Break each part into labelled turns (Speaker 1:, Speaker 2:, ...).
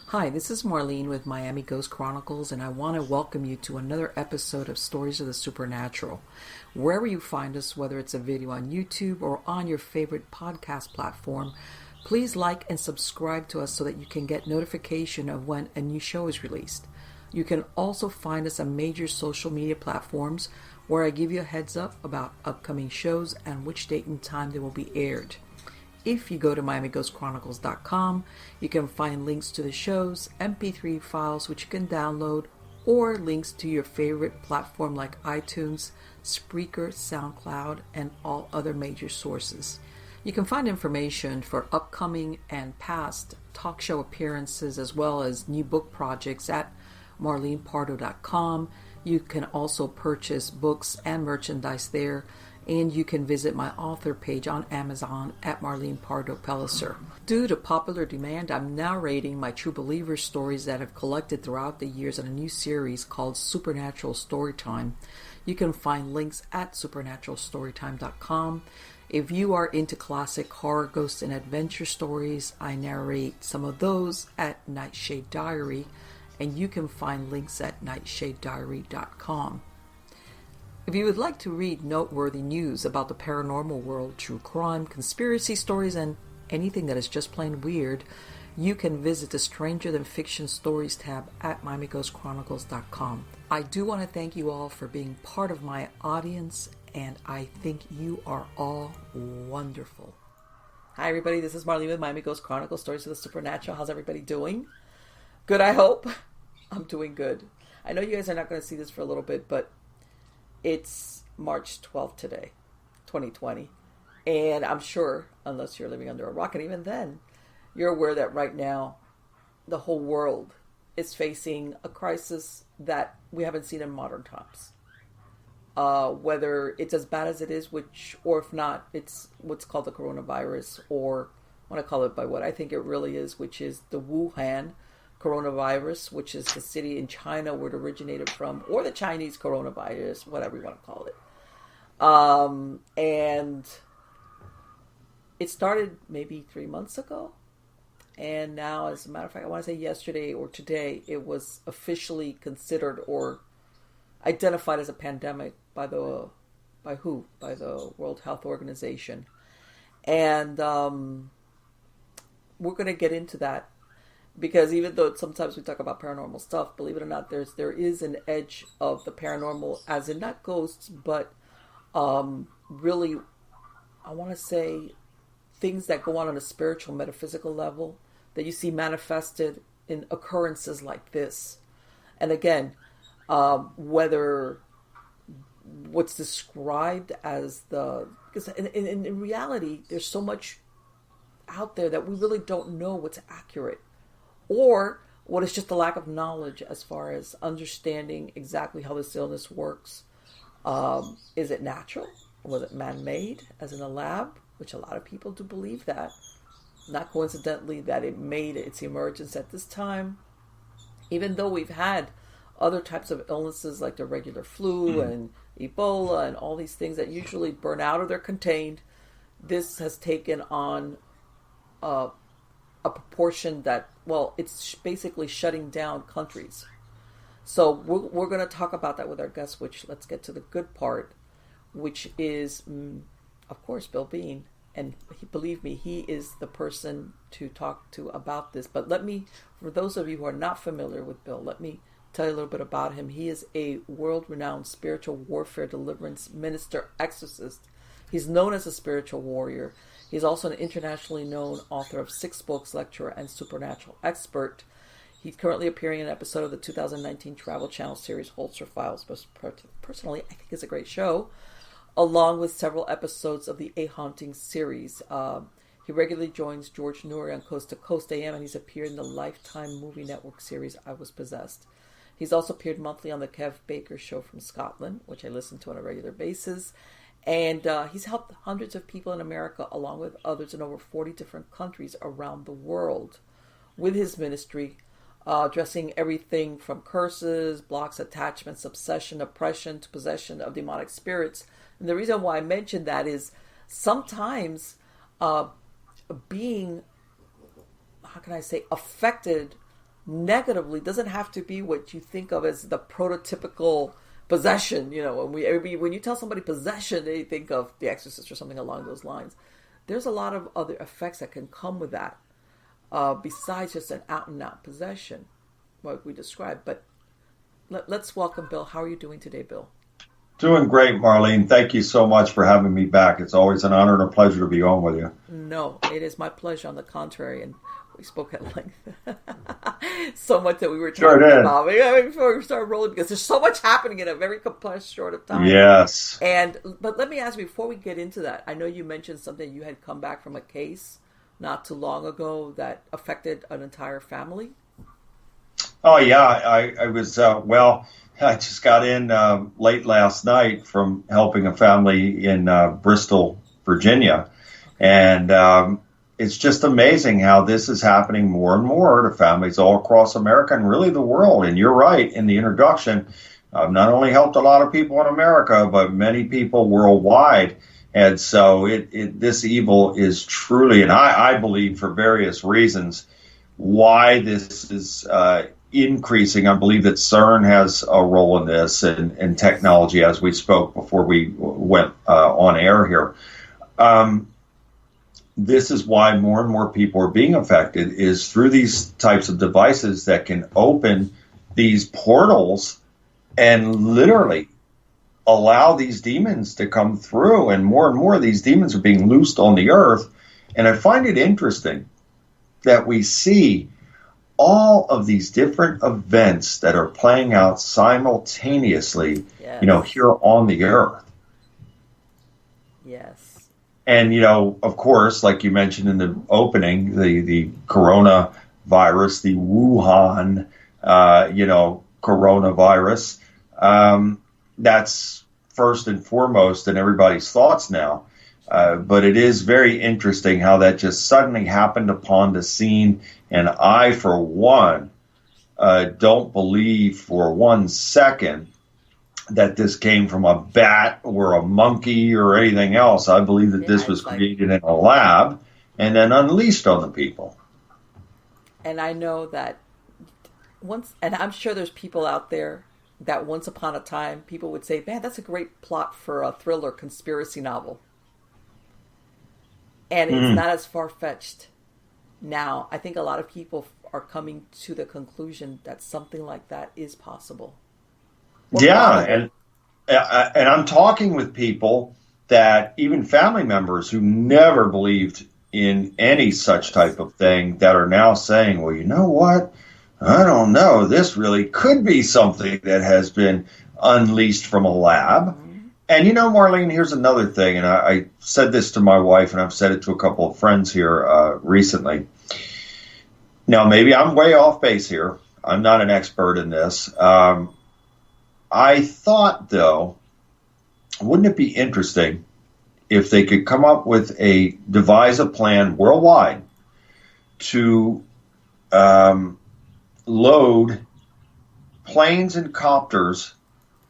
Speaker 1: Hi, this is Marlene with Miami Ghost Chronicles, and I want to welcome you to another episode of Stories of the Supernatural. Wherever you find us, whether it's a video on YouTube or on your favorite podcast platform, please like and subscribe to us so that you can get notification of when a new show is released. You can also find us on major social media platforms where I give you a heads up about upcoming shows and which date and time they will be aired. If you go to MiamiGhostChronicles.com, you can find links to the shows, MP3 files which you can download, or links to your favorite platform like iTunes, Spreaker, SoundCloud, and all other major sources. You can find information for upcoming and past talk show appearances as well as new book projects at MarlenePardo.com. You can also purchase books and merchandise there. And you can visit my author page on Amazon at Marlene Pardo Pellicer. Due to popular demand, I'm narrating my True Believer stories that I've collected throughout the years in a new series called Supernatural Storytime. You can find links at supernaturalstorytime.com. If you are into classic horror, ghost, and adventure stories, I narrate some of those at Nightshade Diary, and you can find links at nightshadediary.com. If you would like to read noteworthy news about the paranormal world, true crime, conspiracy stories, and anything that is just plain weird, you can visit the Stranger Than Fiction Stories tab at MiamiGhostChronicles.com. I do want to thank you all for being part of my audience, and I think you are all wonderful. Hi everybody, this is Marlene with Miami Ghost Chronicles, Stories of the Supernatural. How's everybody doing? Good, I hope. I'm doing good. I know you guys are not going to see this for a little bit, but it's March 12th today, 2020, and I'm sure, unless you're living under a rock, and even then, you're aware that right now, the whole world is facing a crisis that we haven't seen in modern times. Whether it's as bad as it is, or if not, it's what's called the coronavirus, or I want to call it by what I think it really is, which is the Wuhan coronavirus, which is the city in China where it originated from, or the Chinese coronavirus, whatever you want to call it. And it started maybe 3 months ago. And now, as a matter of fact, I want to say yesterday or today, it was officially considered or identified as a pandemic by the World Health Organization. And we're going to get into that. Because even though sometimes we talk about paranormal stuff, believe it or not, there is an edge of the paranormal, as in not ghosts, but really, I want to say things that go on a spiritual, metaphysical level that you see manifested in occurrences like this. And again, whether what's described as because in reality, there's so much out there that we really don't know what's accurate. Or what is just a lack of knowledge as far as understanding exactly how this illness works. Is it natural? Or was it man-made, as in a lab? Which a lot of people do believe that. Not coincidentally that it made its emergence at this time. Even though we've had other types of illnesses like the regular flu and Ebola and all these things that usually burn out or they're contained, this has taken on a proportion that, well, it's basically shutting down countries. So we're going to talk about that with our guest, which let's get to the good part, which is, of course, Bill Bean. And believe me, he is the person to talk to about this. But for those of you who are not familiar with Bill, let me tell you a little bit about him. He is a world-renowned spiritual warfare deliverance Minister-Exorcist. He's known as a spiritual warrior. He's also an internationally known author of 6 books, lecturer, and supernatural expert. He's currently appearing in an episode of the 2019 Travel Channel series Holster Files. Personally, I think it's a great show, along with several episodes of the A Haunting series. He regularly joins George Noory on Coast to Coast AM, and he's appeared in the Lifetime Movie Network series I Was Possessed. He's also appeared monthly on the Kev Baker Show from Scotland, which I listen to on a regular basis. And he's helped hundreds of people in America, along with others in over 40 different countries around the world, with his ministry, addressing everything from curses, blocks, attachments, obsession, oppression, to possession of demonic spirits. And the reason why I mention that is sometimes being, how can I say, affected negatively doesn't have to be what you think of as the prototypical possession. When you tell somebody possession, they think of The Exorcist or something along those lines. There's a lot of other effects that can come with that, besides just an out-and-out possession, what we described. But let's welcome Bill. How are you doing today, Bill?
Speaker 2: Doing great, Marlene. Thank you so much for having me back. It's always an honor and a pleasure to be on with you.
Speaker 1: No, it is my pleasure. On the contrary, and we spoke at length. So much that we were talking about before we started rolling, because there's so much happening in a very compressed short of time.
Speaker 2: Yes.
Speaker 1: But let me ask you, before we get into that, I know you mentioned something. You had come back from a case not too long ago that affected an entire family.
Speaker 2: Oh yeah, I was I just got in late last night from helping a family in Bristol, Virginia, and it's just amazing how this is happening more and more to families all across America and really the world. And you're right, in the introduction, I've not only helped a lot of people in America, but many people worldwide. And so this evil is truly, and I believe for various reasons, why this is increasing. I believe that CERN has a role in this, and technology, as we spoke before we went on air here. This is why more and more people are being affected, is through these types of devices that can open these portals and literally allow these demons to come through. And more of these demons are being loosed on the earth. And I find it interesting that we see all of these different events that are playing out simultaneously,
Speaker 1: yes,
Speaker 2: here on the earth.
Speaker 1: Yes.
Speaker 2: And, of course, like you mentioned in the opening, the coronavirus, the Wuhan, coronavirus, that's first and foremost in everybody's thoughts now. But it is very interesting how that just suddenly happened upon the scene. And I, for one, don't believe for 1 second that this came from a bat or a monkey or anything else. I believe that this was created in a lab and then unleashed on the people.
Speaker 1: And I know that and I'm sure there's people out there that once upon a time, people would say, man, that's a great plot for a thriller conspiracy novel. And it's not as far-fetched now. I think a lot of people are coming to the conclusion that something like that is possible.
Speaker 2: And I'm talking with people that, even family members who never believed in any such type of thing, that are now saying, well, you know what? I don't know. This really could be something that has been unleashed from a lab. Mm-hmm. And, Marlene, here's another thing. And I said this to my wife, and I've said it to a couple of friends here recently. Now, maybe I'm way off base here. I'm not an expert in this. I thought, though, wouldn't it be interesting if they could come up with devise a plan worldwide to load planes and copters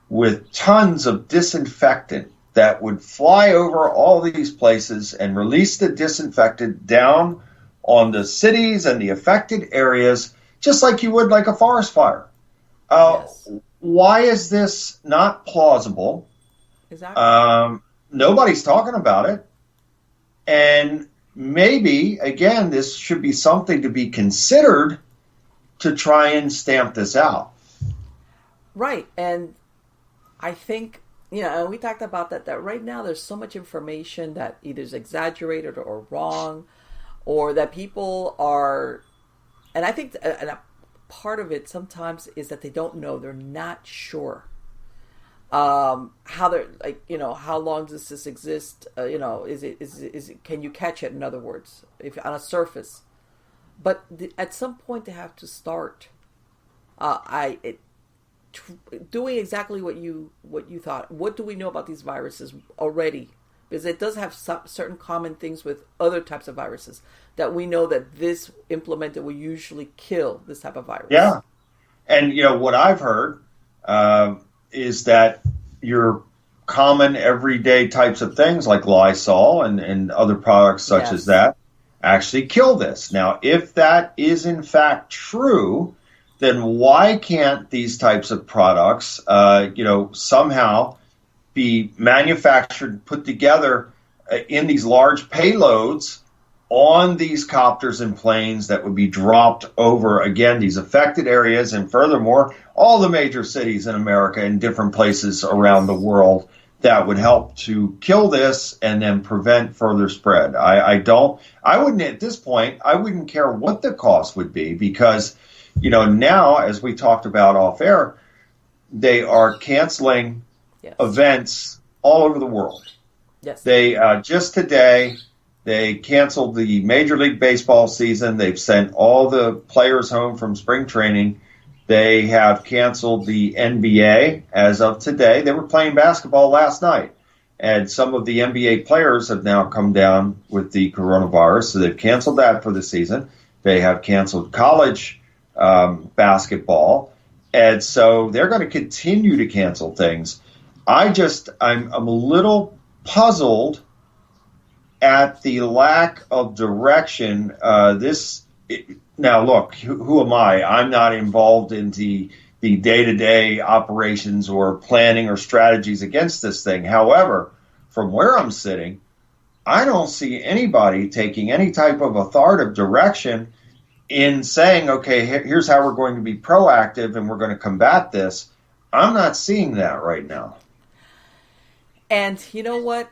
Speaker 2: with tons of disinfectant that would fly over all these places and release the disinfectant down on the cities and the affected areas, just like you would like a forest fire.
Speaker 1: Yes.
Speaker 2: Why is this not plausible?
Speaker 1: Exactly.
Speaker 2: Nobody's talking about it. And maybe, again, this should be something to be considered to try and stamp this out.
Speaker 1: Right. And I think, and we talked about that right now there's so much information that either is exaggerated or wrong, or that people are, and I think a part of it sometimes is that they don't know, they're not sure how they're how long does this exist? Is it can you catch it, in other words, if on a surface? But at some point they have to start doing exactly what you thought. What do we know about these viruses already? Because it does have certain common things with other types of viruses that we know that this implemented will usually kill this type of virus.
Speaker 2: Yeah. And, what I've heard is that your common everyday types of things like Lysol and other products such as that actually kill this. Now, if that is in fact true, then why can't these types of products, somehow be manufactured, put together in these large payloads on these copters and planes that would be dropped over, again, these affected areas, and furthermore, all the major cities in America and different places around the world that would help to kill this and then prevent further spread. I wouldn't, at this point, I wouldn't care what the cost would be, because, now, as we talked about off air, they are canceling events all over the world.
Speaker 1: Yes.
Speaker 2: They, just today, they canceled the Major League Baseball season. They've sent all the players home from spring training. They have canceled the NBA as of today. They were playing basketball last night, and some of the NBA players have now come down with the coronavirus, so they've canceled that for the season. They have canceled college basketball, and so they're going to continue to cancel things. I'm a little puzzled at the lack of direction. Now, look, who am I? I'm not involved in the day-to-day operations or planning or strategies against this thing. However, from where I'm sitting, I don't see anybody taking any type of authoritative direction in saying, okay, here's how we're going to be proactive and we're going to combat this. I'm not seeing that right now.
Speaker 1: And you know what?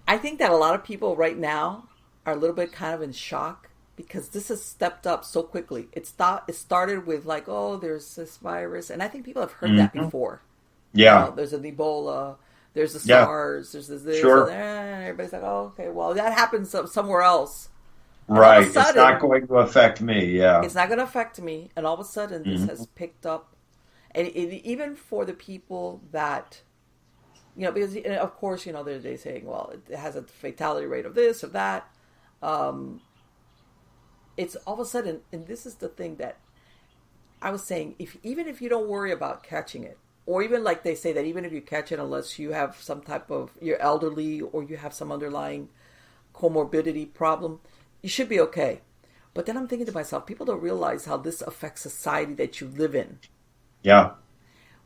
Speaker 1: I think that a lot of people right now are a little bit kind of in shock, because this has stepped up so quickly. It started with like, oh, there's this virus. And I think people have heard that before.
Speaker 2: Yeah.
Speaker 1: There's an Ebola, there's the SARS, there's this.
Speaker 2: Sure.
Speaker 1: And everybody's like, oh, okay, well, that happens somewhere else. And
Speaker 2: right.
Speaker 1: Sudden,
Speaker 2: it's not going to affect me. Yeah.
Speaker 1: It's not going to affect me. And all of a sudden, this has picked up. And even for the people that, because, of course, they're saying, well, it has a fatality rate of this or that. It's all of a sudden, and this is the thing that I was saying, even if you don't worry about catching it, or even like they say that even if you catch it, unless you have some type of, you're elderly or you have some underlying comorbidity problem, you should be okay. But then I'm thinking to myself, people don't realize how this affects society that you live in.
Speaker 2: Yeah.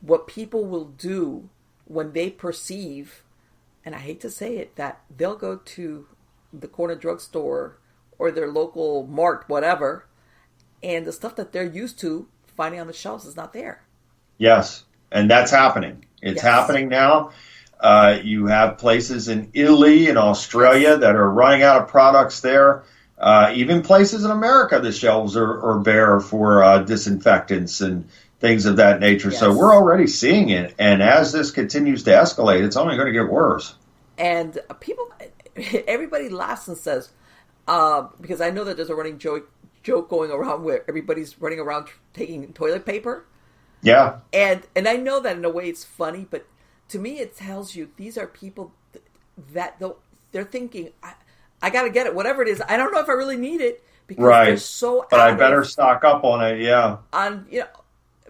Speaker 1: What people will do when they perceive, and I hate to say it, that they'll go to the corner drugstore or their local mart, whatever, and the stuff that they're used to finding on the shelves is not there.
Speaker 2: Yes, and that's happening. It's happening now. You have places in Italy and Australia that are running out of products there. Even places in America, the shelves are bare for disinfectants and things of that nature. Yes. So we're already seeing it. And as this continues to escalate, it's only going to get worse.
Speaker 1: And everybody laughs and says, because I know that there's a running joke going around where everybody's running around taking toilet paper.
Speaker 2: Yeah.
Speaker 1: And I know that in a way it's funny, but to me it tells you these are people that they're thinking, I got to get it, whatever it is. I don't know if I really need it, because they're so
Speaker 2: but I better stock up on it, yeah.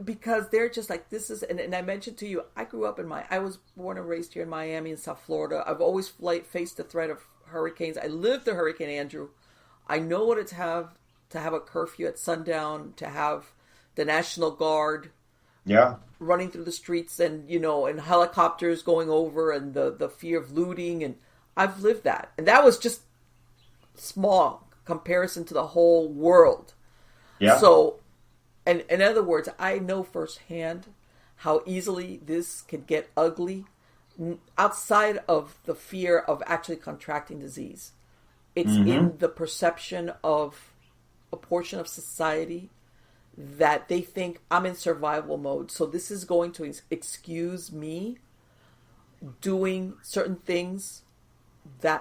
Speaker 1: Because they're just like, this is, and I mentioned to you, I was born and raised here in Miami in South Florida. I've always faced the threat of hurricanes. I lived through Hurricane Andrew. I know what it's to have a curfew at sundown, to have the National Guard running through the streets, and and helicopters going over, and the fear of looting, and I've lived that. And that was just small comparison to the whole world.
Speaker 2: Yeah.
Speaker 1: So, and in other words, I know firsthand how easily this could get ugly outside of the fear of actually contracting disease. It's in the perception of a portion of society that they think I'm in survival mode. So this is going to excuse me doing certain things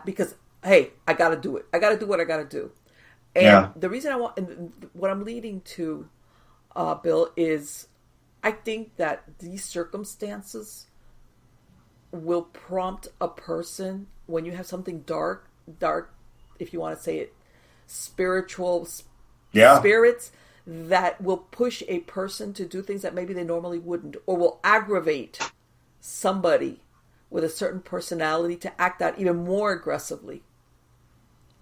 Speaker 1: because, hey, I got to do it. I got to do what I got to do. And the reason what I'm leading to, Bill, is I think that these circumstances will prompt a person, when you have something dark, if you want to say it, spiritual spirits that will push a person to do things that maybe they normally wouldn't, or will aggravate somebody with a certain personality to act out even more aggressively.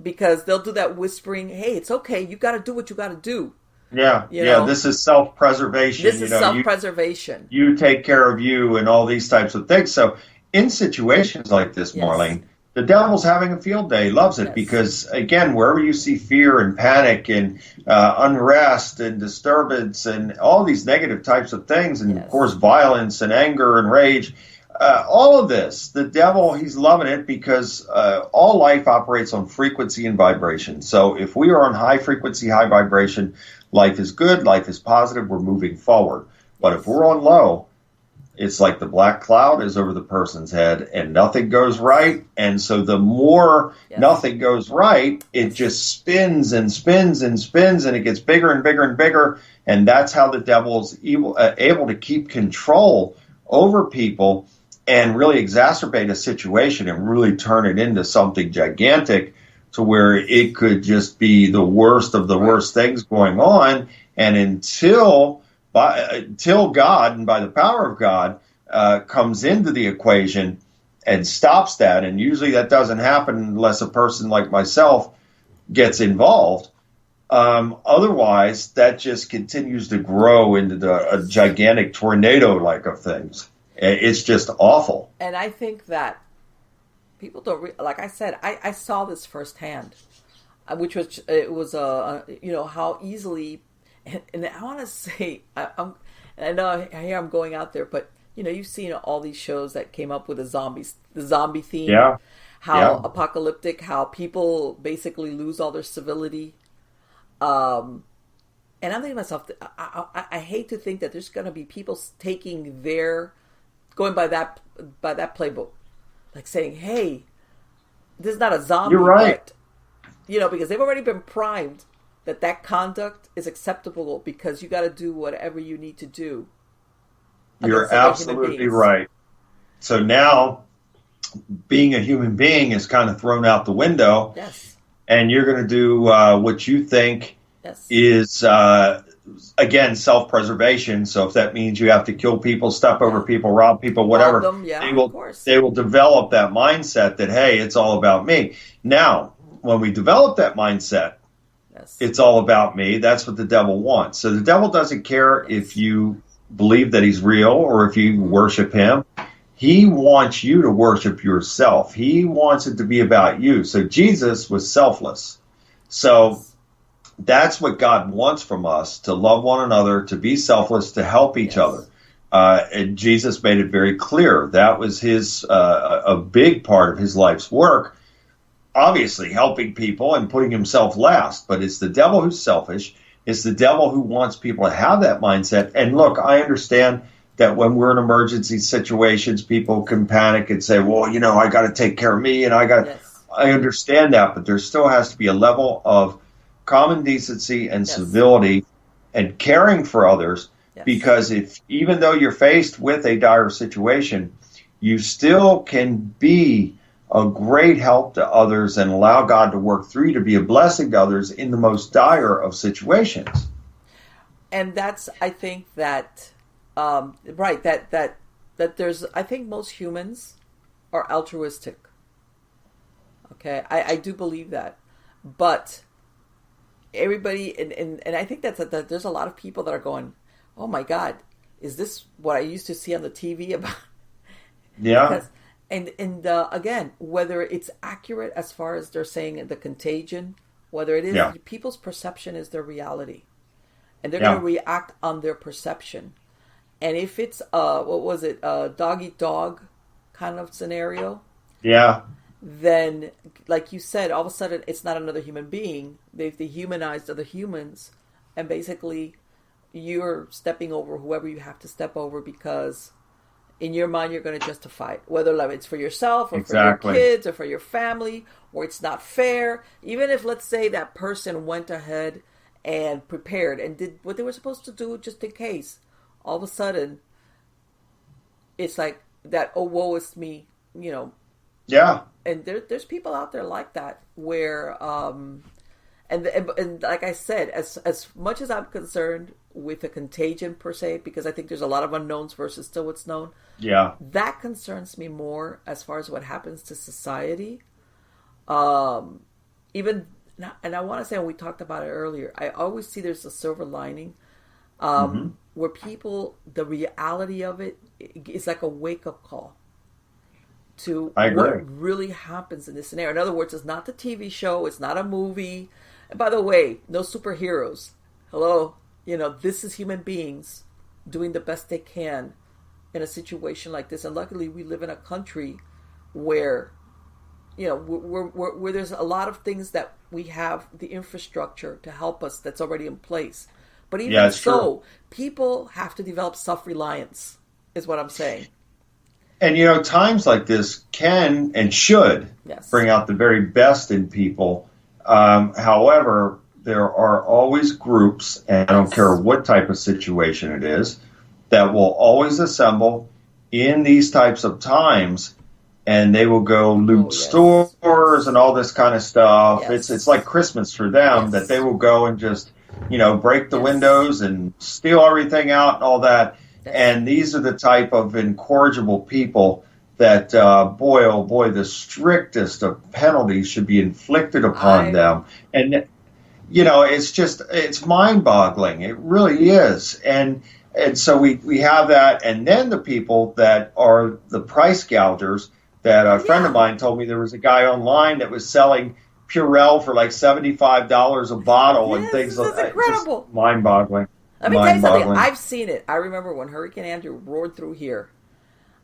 Speaker 1: Because they'll do that whispering, hey, it's okay, you got to do what you got to do.
Speaker 2: Yeah,
Speaker 1: You
Speaker 2: yeah.
Speaker 1: know,
Speaker 2: This is self-preservation.
Speaker 1: this is self-preservation.
Speaker 2: You take care of you and all these types of things. So in situations like this,
Speaker 1: Yes,
Speaker 2: Marlene, the devil's having a field day. He loves it
Speaker 1: yes,
Speaker 2: because, again, wherever you see fear and panic and unrest and disturbance and all these negative types of things, and of course
Speaker 1: yes,
Speaker 2: violence and anger and rage, all of this, the devil, he's loving it because all life operates on frequency and vibration. So if we are on high frequency, high vibration, life is good, life is positive, we're moving forward. But if
Speaker 1: yes,
Speaker 2: we're on low, it's like the black cloud is over the person's head and nothing goes right. And so the more
Speaker 1: yes,
Speaker 2: nothing goes right, it
Speaker 1: yes,
Speaker 2: just spins and spins and spins and it gets bigger and bigger and bigger. And that's how the devil's able to keep control over people and really exacerbate a situation and really turn it into something gigantic to where it could just be the worst of the
Speaker 1: right,
Speaker 2: worst things going on. And until God and by the power of God comes into the equation and stops that, and usually that doesn't happen unless a person like myself gets involved. Otherwise, that just continues to grow into a
Speaker 1: yes.
Speaker 2: gigantic tornado like of things. It's just awful.
Speaker 1: And I think that people don't like I said, I saw this firsthand, which was it was you know how easily, and I want to say and I know here I'm going out there, but you know you've seen all these shows that came up with the zombie theme,
Speaker 2: Yeah,
Speaker 1: how
Speaker 2: yeah.
Speaker 1: apocalyptic, how people basically lose all their civility. Um, and I'm thinking to myself, I hate to think that there's going to be people taking their going by that playbook, like saying, "Hey, this is not a
Speaker 2: You're
Speaker 1: zombie,"
Speaker 2: right.
Speaker 1: but you know, because they've already been primed that that conduct is acceptable because you got to do whatever you need to do
Speaker 2: You're
Speaker 1: against other human
Speaker 2: absolutely
Speaker 1: beings.
Speaker 2: right. So now being a human being is kind of thrown out the window,
Speaker 1: Yes,
Speaker 2: and you're going to do what you think
Speaker 1: yes,
Speaker 2: is again self-preservation. So if that means you have to kill people, step over
Speaker 1: yeah.
Speaker 2: people, rob people,
Speaker 1: Rob
Speaker 2: whatever,
Speaker 1: them, yeah,
Speaker 2: they
Speaker 1: of
Speaker 2: will
Speaker 1: course.
Speaker 2: they will develop that mindset that hey, it's all about me. Now, when we develop that mindset,
Speaker 1: Yes,
Speaker 2: it's all about me. That's what the devil wants. So the devil doesn't care if
Speaker 1: yes.
Speaker 2: you believe that he's real or if you
Speaker 1: Mm-hmm.
Speaker 2: worship him. He wants you to worship yourself. He wants it to be about you. So Jesus was selfless. So
Speaker 1: Yes,
Speaker 2: that's what God wants from us, to love one another, to be selfless, to help each other.
Speaker 1: yes,
Speaker 2: And Jesus made it very clear. That was his a big part of his life's work, obviously helping people and putting himself last. But it's the devil who's selfish. It's the devil who wants people to have that mindset. And look, I understand that when we're in emergency situations, people can panic and say, well, you know, I got to take care of me and
Speaker 1: yes,
Speaker 2: I understand that, but there still has to be a level of common decency and
Speaker 1: yes,
Speaker 2: civility and caring for others,
Speaker 1: yes.
Speaker 2: because if even though you're faced with a dire situation, you still can be a great help to others and allow God to work through you to be a blessing to others in the most dire of situations.
Speaker 1: And that's I think that right that there's I think most humans are altruistic. Okay, I do believe that, but everybody and I think that there's a lot of people that are going, oh my God, is this what I used to see on the TV about?
Speaker 2: Yeah,
Speaker 1: Because again, whether it's accurate as far as they're saying the contagion, whether it is
Speaker 2: yeah,
Speaker 1: people's perception is their reality, and they're going to
Speaker 2: yeah,
Speaker 1: react on their perception. And if it's what was it, dog eat dog kind of scenario,
Speaker 2: yeah,
Speaker 1: then like you said, all of a sudden it's not another human being. They've dehumanized other humans, and basically you're stepping over whoever you have to step over because in your mind you're going to justify it, whether like it's for yourself or for your
Speaker 2: exactly.
Speaker 1: kids or for your family, or it's not fair. Even if let's say that person went ahead and prepared and did what they were supposed to do just in case, all of a sudden it's like that, oh woe is me, you know.
Speaker 2: Yeah,
Speaker 1: And there's people out there like that where and like I said, as much as I'm concerned with the contagion per se, because I think there's a lot of unknowns versus still what's known,
Speaker 2: yeah,
Speaker 1: that concerns me more as far as what happens to society. Um, even and I want to say, when we talked about it earlier, I always see there's a silver lining,
Speaker 2: Hmm.
Speaker 1: where people, the reality of it is like a wake up call to
Speaker 2: I
Speaker 1: what
Speaker 2: agree.
Speaker 1: really happens in this scenario. In other words, it's not the TV show, it's not a movie. And by the way, no superheroes. Hello, this is human beings doing the best they can in a situation like this. And luckily, we live in a country where where there's a lot of things that we have the infrastructure to help us that's already in place. But
Speaker 2: Yeah,
Speaker 1: even
Speaker 2: it's true.
Speaker 1: so, people have to develop self-reliance, is what I'm saying.
Speaker 2: And times like this can and should
Speaker 1: Yes.
Speaker 2: bring out the very best in people. However, there are always groups, and I don't care
Speaker 1: Yes.
Speaker 2: what type of situation it is, that will always assemble in these types of times, and they will go
Speaker 1: Oh,
Speaker 2: loot
Speaker 1: yes.
Speaker 2: stores and all this kind of stuff. It's like
Speaker 1: Yes.
Speaker 2: Christmas for them, that they
Speaker 1: Yes.
Speaker 2: will go and just break the
Speaker 1: Yes.
Speaker 2: windows and steal everything out and all that.
Speaker 1: Yes.
Speaker 2: And these are the type of incorrigible people that, boy, oh boy, the strictest of penalties should be inflicted upon
Speaker 1: I
Speaker 2: them. And it's mind boggling. It really is. And so we have that. And then the people that are the price gougers, that a friend of
Speaker 1: yeah.
Speaker 2: mine told me there was a guy online that was selling Purell for like $75 a bottle and
Speaker 1: Yes,
Speaker 2: things
Speaker 1: this
Speaker 2: like
Speaker 1: is
Speaker 2: that. Just
Speaker 1: incredible.
Speaker 2: mind boggling.
Speaker 1: Let me tell you
Speaker 2: Mind
Speaker 1: something.
Speaker 2: boggling.
Speaker 1: I've seen it. I remember when Hurricane Andrew roared through here.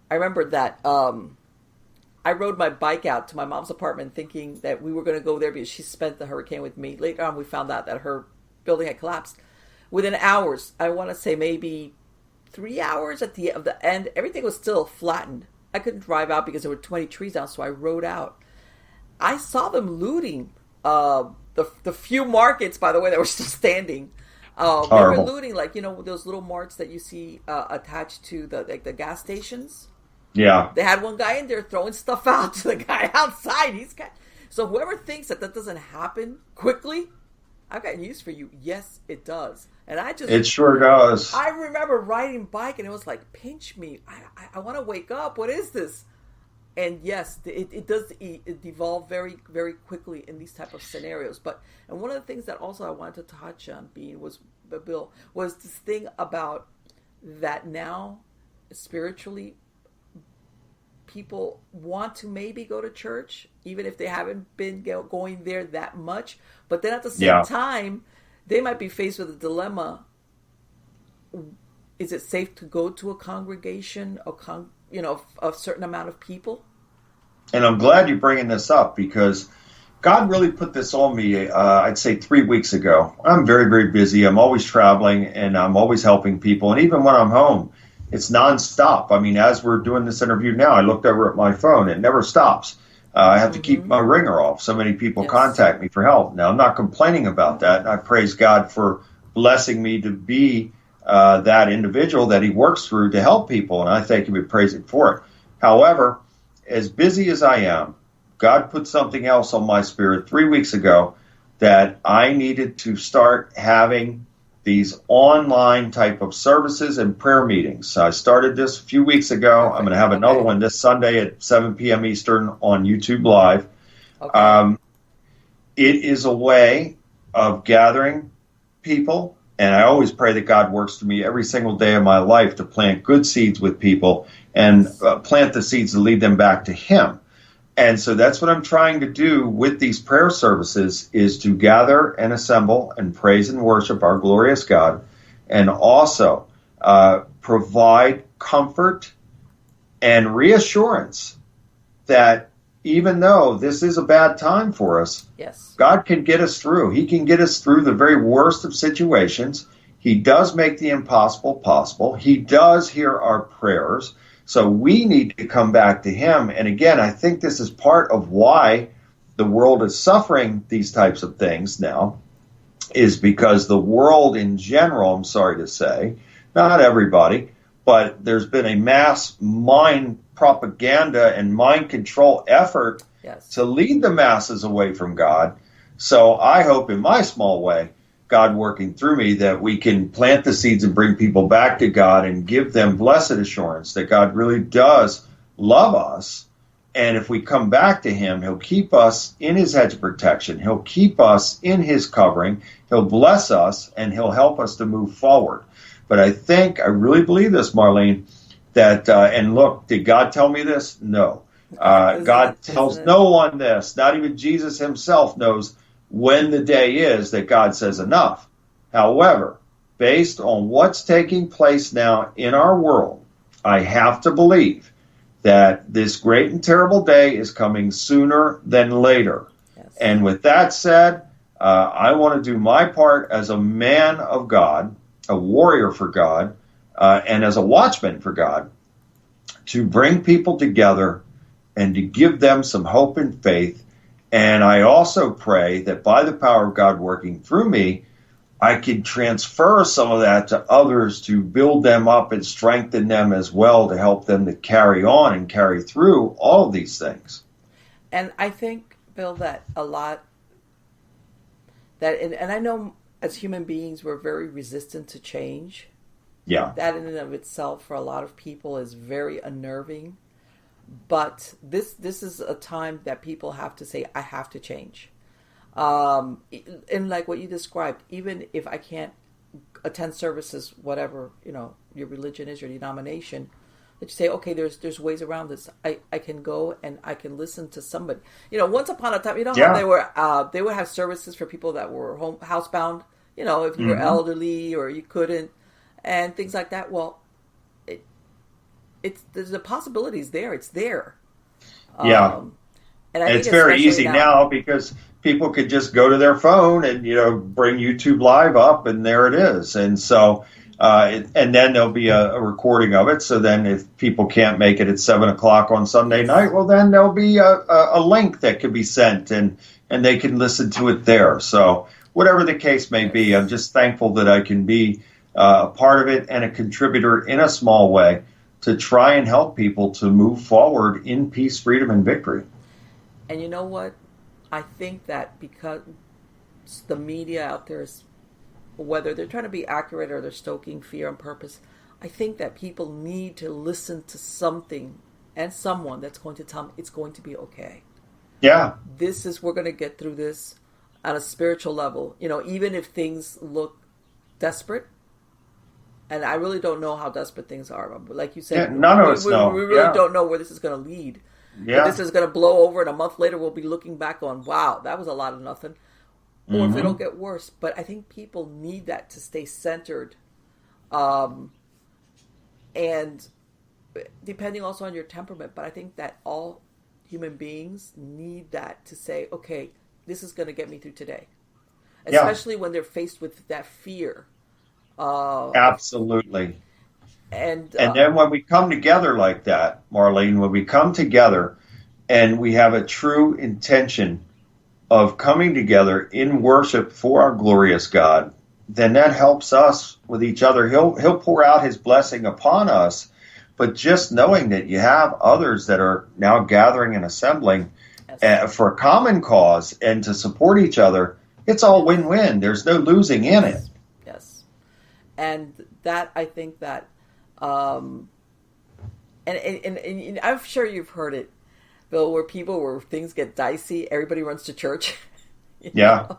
Speaker 1: I remember that I rode my bike out to my mom's apartment thinking that we were going to go there because she spent the hurricane with me. Later on, we found out that her building had collapsed. Within hours, I want to say maybe 3 hours at the end, everything was still flattened. I couldn't drive out because there were 20 trees down, so I rode out. I saw them looting the few markets, by the way, that were still standing. They were
Speaker 2: Horrible.
Speaker 1: looting, like, those little marts that you see attached to the gas stations.
Speaker 2: Yeah.
Speaker 1: They had one guy in there throwing stuff out to the guy outside. So whoever thinks that doesn't happen quickly, I've got news for you. Yes, it does. And
Speaker 2: It sure does.
Speaker 1: I remember riding bike and it was like, pinch me. I want to wake up. What is this? And yes, it does it devolve very, very quickly in these type of scenarios. And one of the things that also I wanted to touch on, Bill, was this thing about that now, spiritually, people want to maybe go to church, even if they haven't been going there that much. But then at the same
Speaker 2: Yeah.
Speaker 1: time, they might be faced with a dilemma. Is it safe to go to a congregation, a certain amount of people?
Speaker 2: And I'm glad you're bringing this up because God really put this on me, I'd say 3 weeks ago. I'm very, very busy. I'm always traveling and I'm always helping people. And even when I'm home, it's nonstop. I mean, as we're doing this interview now, I looked over at my phone. It never stops. I have to keep my ringer off. So many people
Speaker 1: Yes.
Speaker 2: contact me for help. Now, I'm not complaining about that. And I praise God for blessing me to be that individual that he works through to help people. And I thank him and praise him for it. However, as busy as I am, God put something else on my spirit 3 weeks ago that I needed to start having these online type of services and prayer meetings. So I started this a few weeks ago. I'm going to have another one this Sunday at 7 p.m. Eastern on YouTube Live.
Speaker 1: Okay.
Speaker 2: It is a way of gathering people, and I always pray that God works through me every single day of my life to plant good seeds with people and plant the seeds to lead them back to Him. And so that's what I'm trying to do with these prayer services, is to gather and assemble and praise and worship our glorious God, and also provide comfort and reassurance that even though this is a bad time for us,
Speaker 1: Yes.
Speaker 2: God can get us through. He can get us through the very worst of situations. He does make the impossible possible. He does hear our prayers. So we need to come back to Him. And again, I think this is part of why the world is suffering these types of things now, is because the world in general, I'm sorry to say, not everybody, but there's been a mass mind propaganda and mind control effort
Speaker 1: Yes.
Speaker 2: to lead the masses away from God. So I hope in my small way, God working through me, that we can plant the seeds and bring people back to God and give them blessed assurance that God really does love us And if we come back to him, he'll keep us in his hedge of protection. He'll keep us in his covering. He'll bless us, and he'll help us to move forward. But I really believe this, Marlene, that, and look, did God tell me this? No. God tells no one this. Not even Jesus himself knows when the day is that God says enough. However, based on what's taking place now in our world, I have to believe that this great and terrible day is coming sooner than later. Yes. And with that said, I want to do my part as a man of God, a warrior for God, and as a watchman for God, to bring people together and to give them some hope and faith. And I also pray that by the power of God working through me, I can transfer some of that to others to build them up and strengthen them as well, to help them to carry on and carry through all of these things.
Speaker 1: And I think, Bill, that a lot, and I know as human beings we're very resistant to change.
Speaker 2: Yeah.
Speaker 1: That in and of itself for a lot of people is very unnerving. But this is a time that people have to say, I have to change. And like what you described, even if I can't attend services, whatever, your religion is, your denomination, that you say, okay, there's ways around this. I can go and I can listen to somebody. Once upon a time, how they would have services for people that were housebound, if you were elderly or you couldn't, and things like that. Well, there's the possibilities there. It's there.
Speaker 2: Yeah. And I think it's very easy now because people could just go to their phone and, bring YouTube Live up, and there it is. And so, and then there'll be a recording of it. So then if people can't make it at 7:00 on Sunday night, well, then there'll be a link that can be sent and they can listen to it there. So whatever the case may be, I'm just thankful that I can be a part of it and a contributor in a small way to try and help people to move forward in peace, freedom, and victory.
Speaker 1: And you know what? I think that because the media out there is, whether they're trying to be accurate or they're stoking fear on purpose, I think that people need to listen to something and someone that's going to tell them it's going to be okay.
Speaker 2: Yeah.
Speaker 1: We're going to get through this on a spiritual level. Even if things look desperate, and I really don't know how desperate things are. Like you said,
Speaker 2: none of us know.
Speaker 1: We really don't know where this is going to lead. Yeah. If this is going to blow over and a month later we'll be looking back on, wow, that was a lot of nothing. Or if it'll get worse. But I think people need that to stay centered. And depending also on your temperament, but I think that all human beings need that to say, okay, this is going to get me through today. Especially when they're faced with that fear.
Speaker 2: Absolutely.
Speaker 1: And
Speaker 2: then when we come together like that, Marlene, when we come together and we have a true intention of coming together in worship for our glorious God, then that helps us with each other. He'll pour out his blessing upon us, but just knowing that you have others that are now gathering and assembling for a common cause and to support each other, it's all win-win. There's no losing in it.
Speaker 1: Yes. And that, I think that, and I'm sure you've heard it, Bill, where things get dicey, everybody runs to church.
Speaker 2: Yeah,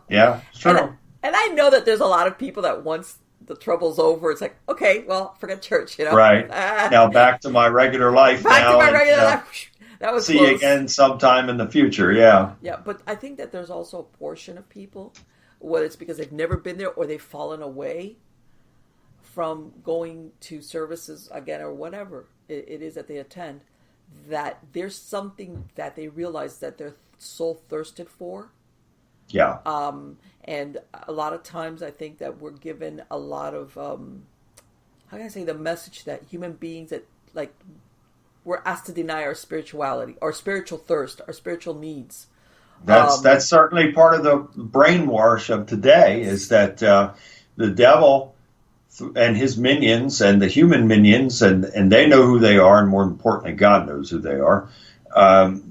Speaker 2: sure.
Speaker 1: And I know that there's a lot of people that once the trouble's over, it's like, okay, well, forget church,
Speaker 2: Right. Now back to my regular life.
Speaker 1: Life. That was
Speaker 2: see
Speaker 1: close.
Speaker 2: You again sometime in the future, yeah.
Speaker 1: Yeah, but I think that there's also a portion of people, whether it's because they've never been there or they've fallen away from going to services again or whatever it is that they attend, that there's something that they realize that their soul thirsted for.
Speaker 2: Yeah.
Speaker 1: And a lot of times I think that we're given a lot of, how can I say, the message that human beings that, like, we're asked to deny our spirituality, our spiritual thirst, our spiritual needs.
Speaker 2: That's certainly part of the brainwash of today, is that the devil and his minions and the human minions, and they know who they are, and more importantly, God knows who they are.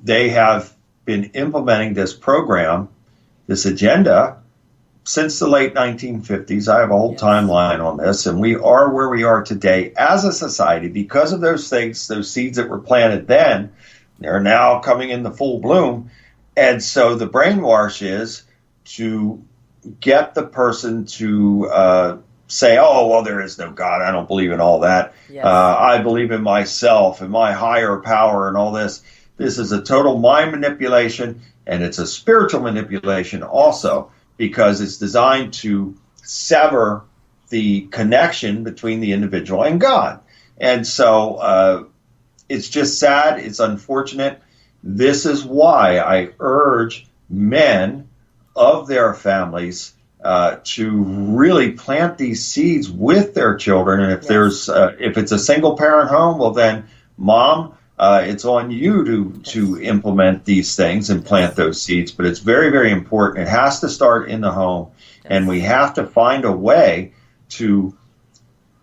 Speaker 2: They have been implementing this program, this agenda, since the late 1950s. I have a whole timeline on this, and we are where we are today as a society because of those things, those seeds that were planted then. They're now coming into full bloom. And so the brainwash is to get the person to say, oh, well, there is no God. I don't believe in all that.
Speaker 1: Yes.
Speaker 2: I believe in myself and my higher power and all this. This is a total mind manipulation, and it's a spiritual manipulation also, because it's designed to sever the connection between the individual and God. And so it's just sad. It's unfortunate. This is why I urge men of their families to really plant these seeds with their children. And if there's if it's a single parent home, well then, mom, it's on you to implement these things and plant those seeds. But it's very, very important. It has to start in the home, and we have to find a way to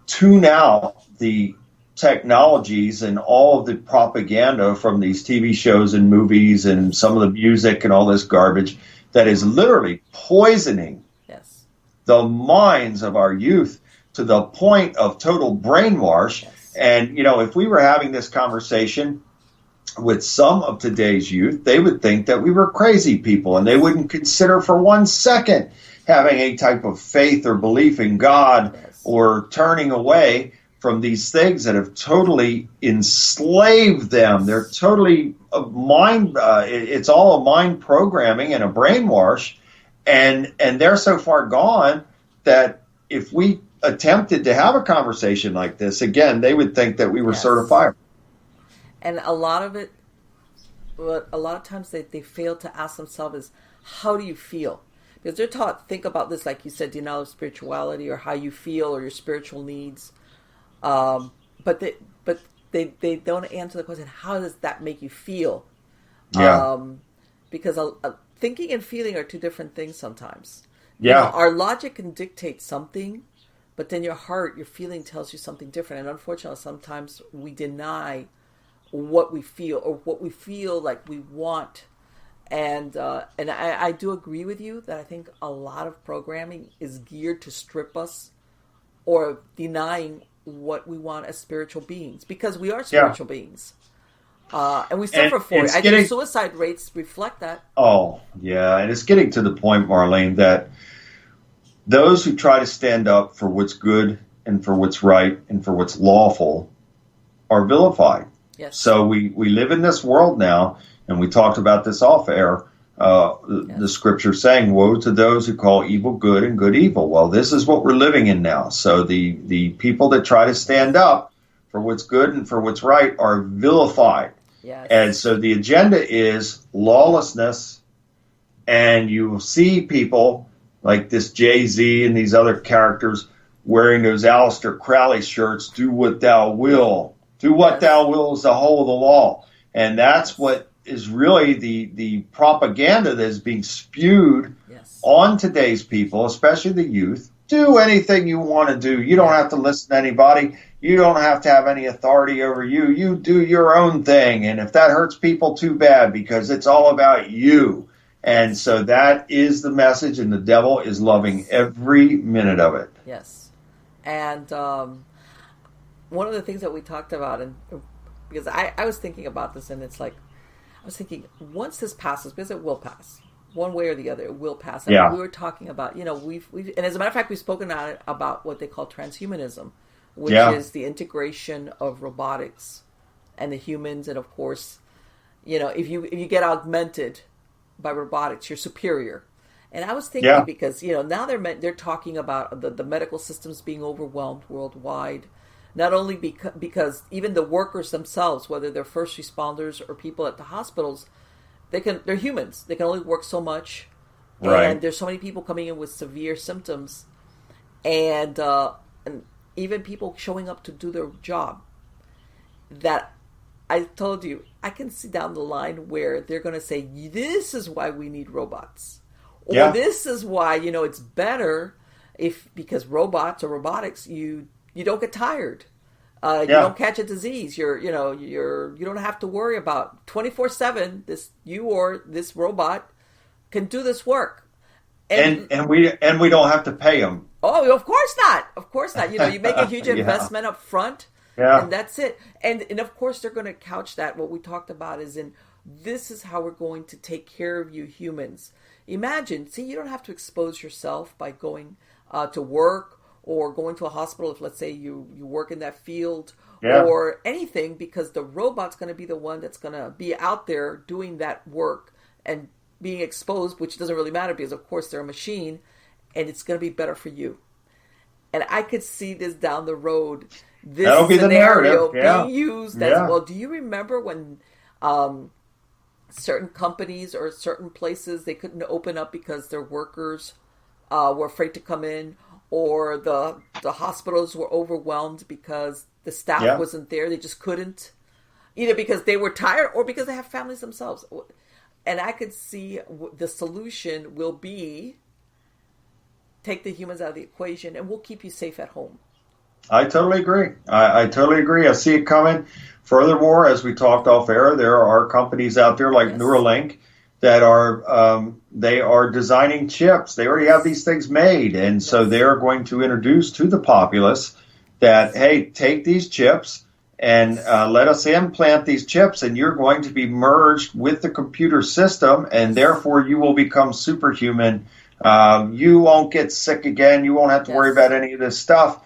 Speaker 2: tune out the technologies and all of the propaganda from these TV shows and movies and some of the music and all this garbage that is literally poisoning the minds of our youth to the point of total brainwash. And, you know, if we were having this conversation with some of today's youth, they would think that we were crazy people, and they wouldn't consider for 1 second having a type of faith or belief in God or turning away from these things that have totally enslaved them. They're totally it's all a mind programming and a brainwash. And they're so far gone that if we attempted to have a conversation like this, again, they would think that we were certified.
Speaker 1: And a lot of it, a lot of times they fail to ask themselves is, how do you feel? Because they're taught, think about this, like you said, denial of spirituality, or how you feel, or your spiritual needs. But they don't answer the question, how does that make you feel?
Speaker 2: Yeah.
Speaker 1: Because thinking and feeling are two different things sometimes.
Speaker 2: Yeah.
Speaker 1: You know, our logic can dictate something, but then your heart, your feeling tells you something different. And unfortunately, sometimes we deny what we feel, or what we feel like we want. And I do agree with you that I think a lot of programming is geared to strip us or denying what we want as spiritual beings, because we are spiritual beings. And we suffer for it. I think suicide rates reflect that.
Speaker 2: Oh, yeah. And it's getting to the point, Marlene, that those who try to stand up for what's good and for what's right and for what's lawful are vilified.
Speaker 1: Yes.
Speaker 2: So we live in this world now, and we talked about this off air, the scripture saying, woe to those who call evil good and good evil. Well, this is what we're living in now. So the people that try to stand up for what's good and for what's right are vilified.
Speaker 1: Yes.
Speaker 2: And so the agenda is lawlessness, and you will see people like this Jay-Z and these other characters wearing those Aleister Crowley shirts, do what thou will. Do what thou will is the whole of the law. And that's what is really the propaganda that is being spewed on today's people, especially the youth. Do anything you want to do. You don't have to listen to anybody. You don't have to have any authority over you. You do your own thing. And if that hurts people, too bad, because it's all about you. And so that is the message, and the devil is loving every minute of it.
Speaker 1: Yes. And one of the things that we talked about, and because I was thinking about this, and it's like, I was thinking, once this passes, because it will pass, one way or the other, it will pass. And we were talking about, you know, we've and as a matter of fact, we've spoken about what they call transhumanism, which is the integration of robotics and the humans. And of course, you know, if you get augmented by robotics, you're superior. And I was thinking, because, you know, now they're talking about the medical systems being overwhelmed worldwide. Not only because even the workers themselves, whether they're first responders or people at the hospitals, they're humans. They can only work so much.
Speaker 2: Right.
Speaker 1: And there's so many people coming in with severe symptoms, and even people showing up to do their job, that I told you, I can see down the line where they're going to say, this is why we need robots. Or this is why, you know, it's better because robots or robotics, you don't get tired. You don't catch a disease. You don't have to worry about 24/7. This robot can do this work, and
Speaker 2: we don't have to pay them.
Speaker 1: Oh, of course not. Of course not. You know, you make a huge investment up front,
Speaker 2: Yeah.
Speaker 1: And that's it. And of course they're going to couch that. What we talked about is in, this is how we're going to take care of you humans. Imagine, see, you don't have to expose yourself by going to work or going to a hospital if, let's say, you work in that field
Speaker 2: Yeah.
Speaker 1: or anything, because the robot's going to be the one that's going to be out there doing that work and being exposed, which doesn't really matter because, of course, they're a machine, and it's going to be better for you. And I could see this down the road, this
Speaker 2: That'll be the
Speaker 1: scenario
Speaker 2: narrative. Yeah.
Speaker 1: being used as
Speaker 2: Yeah.
Speaker 1: well. Do you remember when certain companies or certain places, they couldn't open up because their workers were afraid to come in, or the hospitals were overwhelmed because the staff
Speaker 2: Yeah.
Speaker 1: wasn't there? They just couldn't, either because they were tired or because they have families themselves. And I could see the solution will be take the humans out of the equation and we'll keep you safe at home.
Speaker 2: I totally agree. I totally agree. I see it coming. Furthermore, as we talked off air, there are companies out there like
Speaker 1: Yes.
Speaker 2: Neuralink that are they are designing chips. They already have these things made, and so they are going to introduce to the populace that, hey, take these chips and let us implant these chips, and you're going to be merged with the computer system, and therefore you will become superhuman. You won't get sick again. You won't have to worry
Speaker 1: Yes.
Speaker 2: about any of this stuff.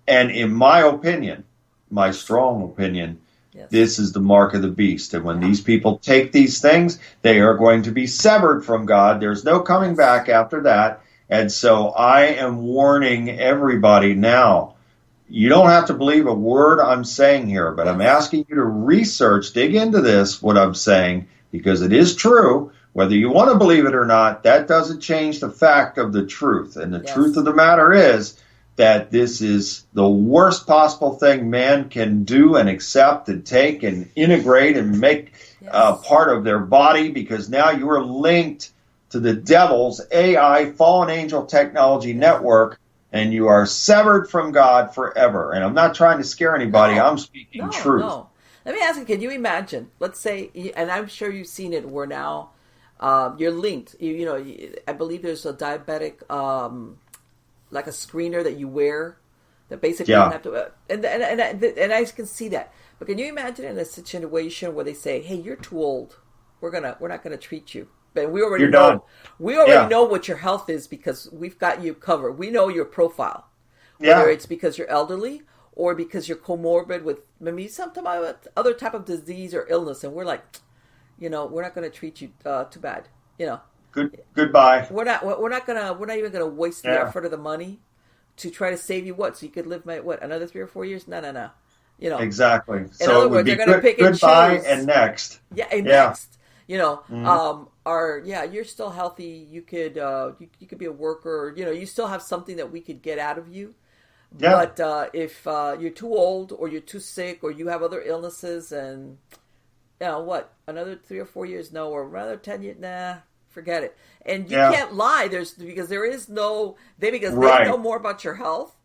Speaker 2: And in my opinion, my strong opinion,
Speaker 1: Yes.
Speaker 2: this is the mark of the beast. And when these people take these things, they are going to be severed from God. There's no coming back after that. And so I am warning everybody now. You don't have to believe a word I'm saying here, but I'm asking you to research, dig into this, what I'm saying, because it is true. Whether you want to believe it or not, that doesn't change the fact of the truth. And the
Speaker 1: Yes.
Speaker 2: truth of the matter is that this is the worst possible thing man can do and accept and take and integrate and make part of their body, because now you are linked to the devil's AI fallen angel technology network, and you are severed from God forever. And I'm not trying to scare anybody. I'm speaking truth.
Speaker 1: No. Let me ask you, can you imagine, let's say, and I'm sure you've seen it, where now you're linked. You know, I believe there's a diabetic, like a screener that you wear that basically you don't have to, and I can see that. But can you imagine in a situation where they say, "Hey, you're too old. We're not gonna treat you." But we already
Speaker 2: You're
Speaker 1: know.
Speaker 2: done.
Speaker 1: We already know what your health is because we've got you covered. We know your profile. Whether it's because you're elderly or because you're comorbid with maybe some other type of disease or illness, and we're like, you know, we're not going to treat you too bad. You know,
Speaker 2: goodbye.
Speaker 1: We're not even gonna waste the effort of the money to try to save you. What, so you could live another 3 or 4 years? No. You know,
Speaker 2: exactly.
Speaker 1: In
Speaker 2: So
Speaker 1: other
Speaker 2: it would
Speaker 1: words,
Speaker 2: be
Speaker 1: they're going to pick and
Speaker 2: goodbye
Speaker 1: choose.
Speaker 2: and next.
Speaker 1: Next. You know, you're still healthy. You could you could be a worker. You know, you still have something that we could get out of you.
Speaker 2: Yeah.
Speaker 1: But if you're too old or you're too sick or you have other illnesses, and you know what, another 3 or 4 years, no, or another 10 years, nah, forget it. And you can't lie. Because there is no they know more about your health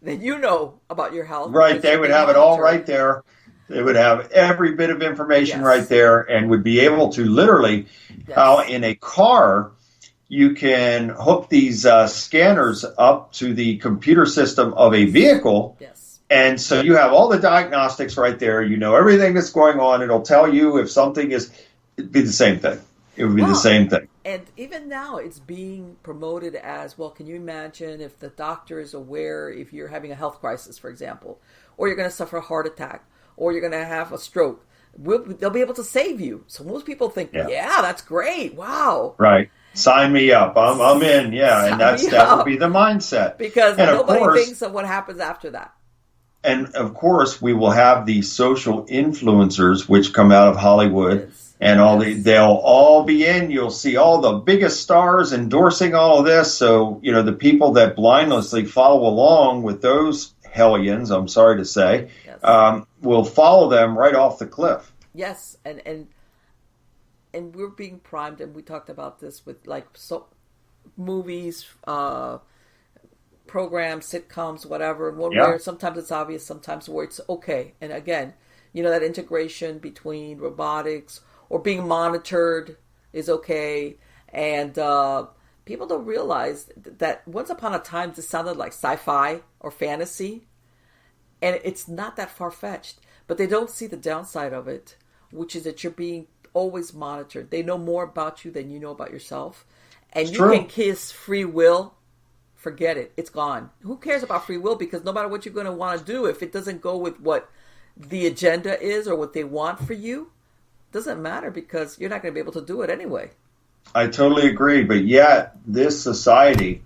Speaker 1: than you know about your health.
Speaker 2: Right. They would have it all right there. They would have every bit of information right there, and would be able to literally, how in a car, you can hook these scanners up to the computer system of a vehicle.
Speaker 1: Yes.
Speaker 2: And so you have all the diagnostics right there. You know everything that's going on. It'll tell you if something it'd be the same thing. It would be the same thing.
Speaker 1: And even now it's being promoted as, well, can you imagine if the doctor is aware if you're having a health crisis, for example, or you're going to suffer a heart attack, or you're going to have a stroke, they'll be able to save you. So most people think, yeah that's great. Wow.
Speaker 2: Right. Sign me up. I'm in. Yeah. And that would be the mindset.
Speaker 1: Because nobody thinks of what happens after that.
Speaker 2: And of course, we will have these social influencers which come out of Hollywood, and they'll all be in. You'll see all the biggest stars endorsing all of this. So, you know, the people that blindlessly follow along with those hellions, I'm sorry to say, will follow them right off the cliff.
Speaker 1: Yes, and we're being primed, and we talked about this with movies, programs, sitcoms, whatever. Where sometimes it's obvious, sometimes where it's okay. And again, you know, that integration between robotics or being monitored is okay. And people don't realize that once upon a time this sounded like sci-fi or fantasy. And it's not that far-fetched, but they don't see the downside of it, which is that you're being always monitored. They know more about you than you know about yourself. And
Speaker 2: It's
Speaker 1: you
Speaker 2: true.
Speaker 1: can kiss free will, forget it. It's gone. Who cares about free will? Because no matter what you're going to want to do, if it doesn't go with what the agenda is or what they want for you, it doesn't matter because you're not going to be able to do it anyway.
Speaker 2: I totally agree. But yet, this society,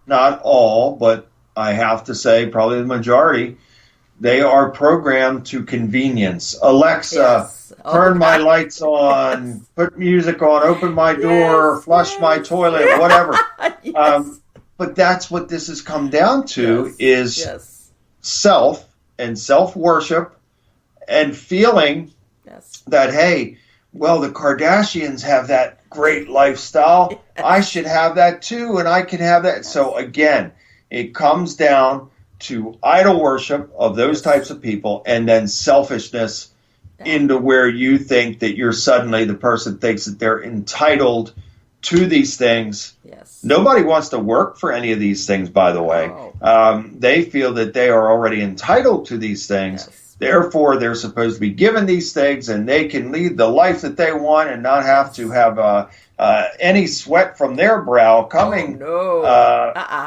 Speaker 2: not all, but I have to say probably the majority, they are programmed to convenience. Alexa,
Speaker 1: Yes. Oh,
Speaker 2: turn my
Speaker 1: God.
Speaker 2: lights on,
Speaker 1: Yes.
Speaker 2: put music on, open my door,
Speaker 1: Yes.
Speaker 2: flush my
Speaker 1: Yes.
Speaker 2: toilet, whatever.
Speaker 1: Yes.
Speaker 2: But that's what this has come down to
Speaker 1: Yes.
Speaker 2: is
Speaker 1: Yes.
Speaker 2: self and self-worship and feeling
Speaker 1: Yes.
Speaker 2: that, hey, well, the Kardashians have that great lifestyle.
Speaker 1: Yes.
Speaker 2: I should have that too, and I can have that. So again, it comes down to idol worship of those
Speaker 1: Yes.
Speaker 2: types of people and then selfishness into where you think that you're suddenly the person thinks that they're entitled to these things.
Speaker 1: Yes.
Speaker 2: Nobody wants to work for any of these things, by the way.
Speaker 1: No.
Speaker 2: They feel that they are already entitled to these things.
Speaker 1: Yes.
Speaker 2: Therefore, they're supposed to be given these things, and they can lead the life that they want and not have to have any sweat from their brow coming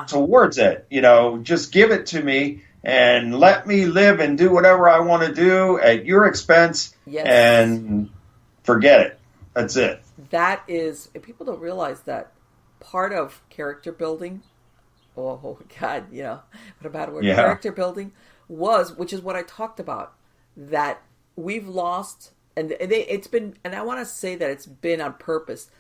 Speaker 2: towards it. You know, just give it to me and let me live and do whatever I want to do at your expense,
Speaker 1: Yes.
Speaker 2: and forget it. That's it.
Speaker 1: That is, and people don't realize that part of character building. Oh God, what a bad word.
Speaker 2: Yeah.
Speaker 1: Character building which is what I talked about, that we've lost, and it's been, and I want to say that it's been on purpose,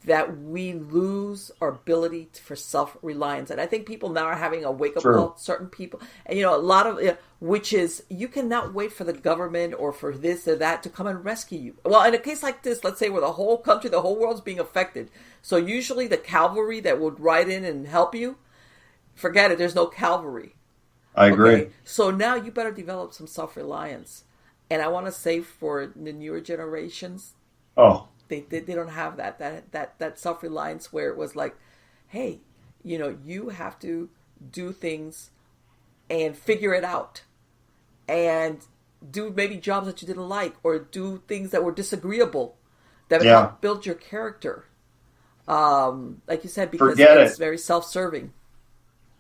Speaker 1: that we lose our ability for self-reliance. And I think people now are having a wake-up call, certain people, and a lot of, which is, you cannot wait for the government or for this or that to come and rescue you. Well, in a case like this, let's say where the whole country, the whole world's being affected. So usually the cavalry that would ride in and help you, forget it, there's no cavalry.
Speaker 2: I agree.
Speaker 1: Okay? So now you better develop some self-reliance. And I want to say for the newer generations, they don't have that self-reliance where it was like, hey, you have to do things and figure it out and do maybe jobs that you didn't like or do things that were disagreeable that help build your character. Like you said, because it's very self-serving.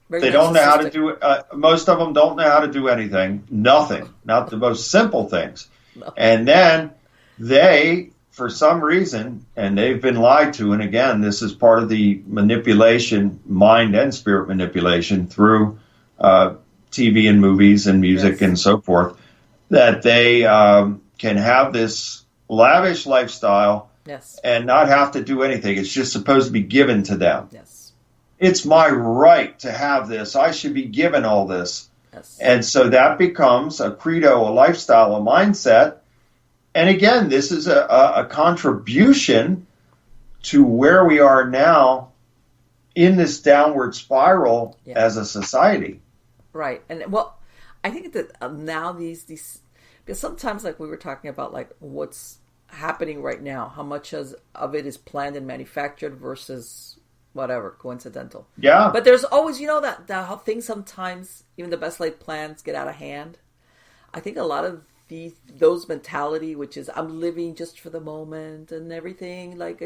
Speaker 2: They don't know how to do it. Most of them don't know how to do anything. Nothing. Not the most simple things. No. And then they, for some reason, and they've been lied to, and again, this is part of the manipulation, mind and spirit manipulation through TV and movies and music and so forth, that they can have this lavish lifestyle and not have to do anything. It's just supposed to be given to them.
Speaker 1: Yes.
Speaker 2: It's my right to have this. I should be given all this.
Speaker 1: Yes.
Speaker 2: And so that becomes a credo, a lifestyle, a mindset. And again, this is a contribution to where we are now in this downward spiral as a society.
Speaker 1: Right. And well, I think that now these, because sometimes like we were talking about like what's happening right now, how much of it is planned and manufactured versus whatever, coincidental.
Speaker 2: Yeah.
Speaker 1: But there's always, that how things sometimes, even the best laid plans get out of hand. I think a lot of those mentality, which is I'm living just for the moment and everything, like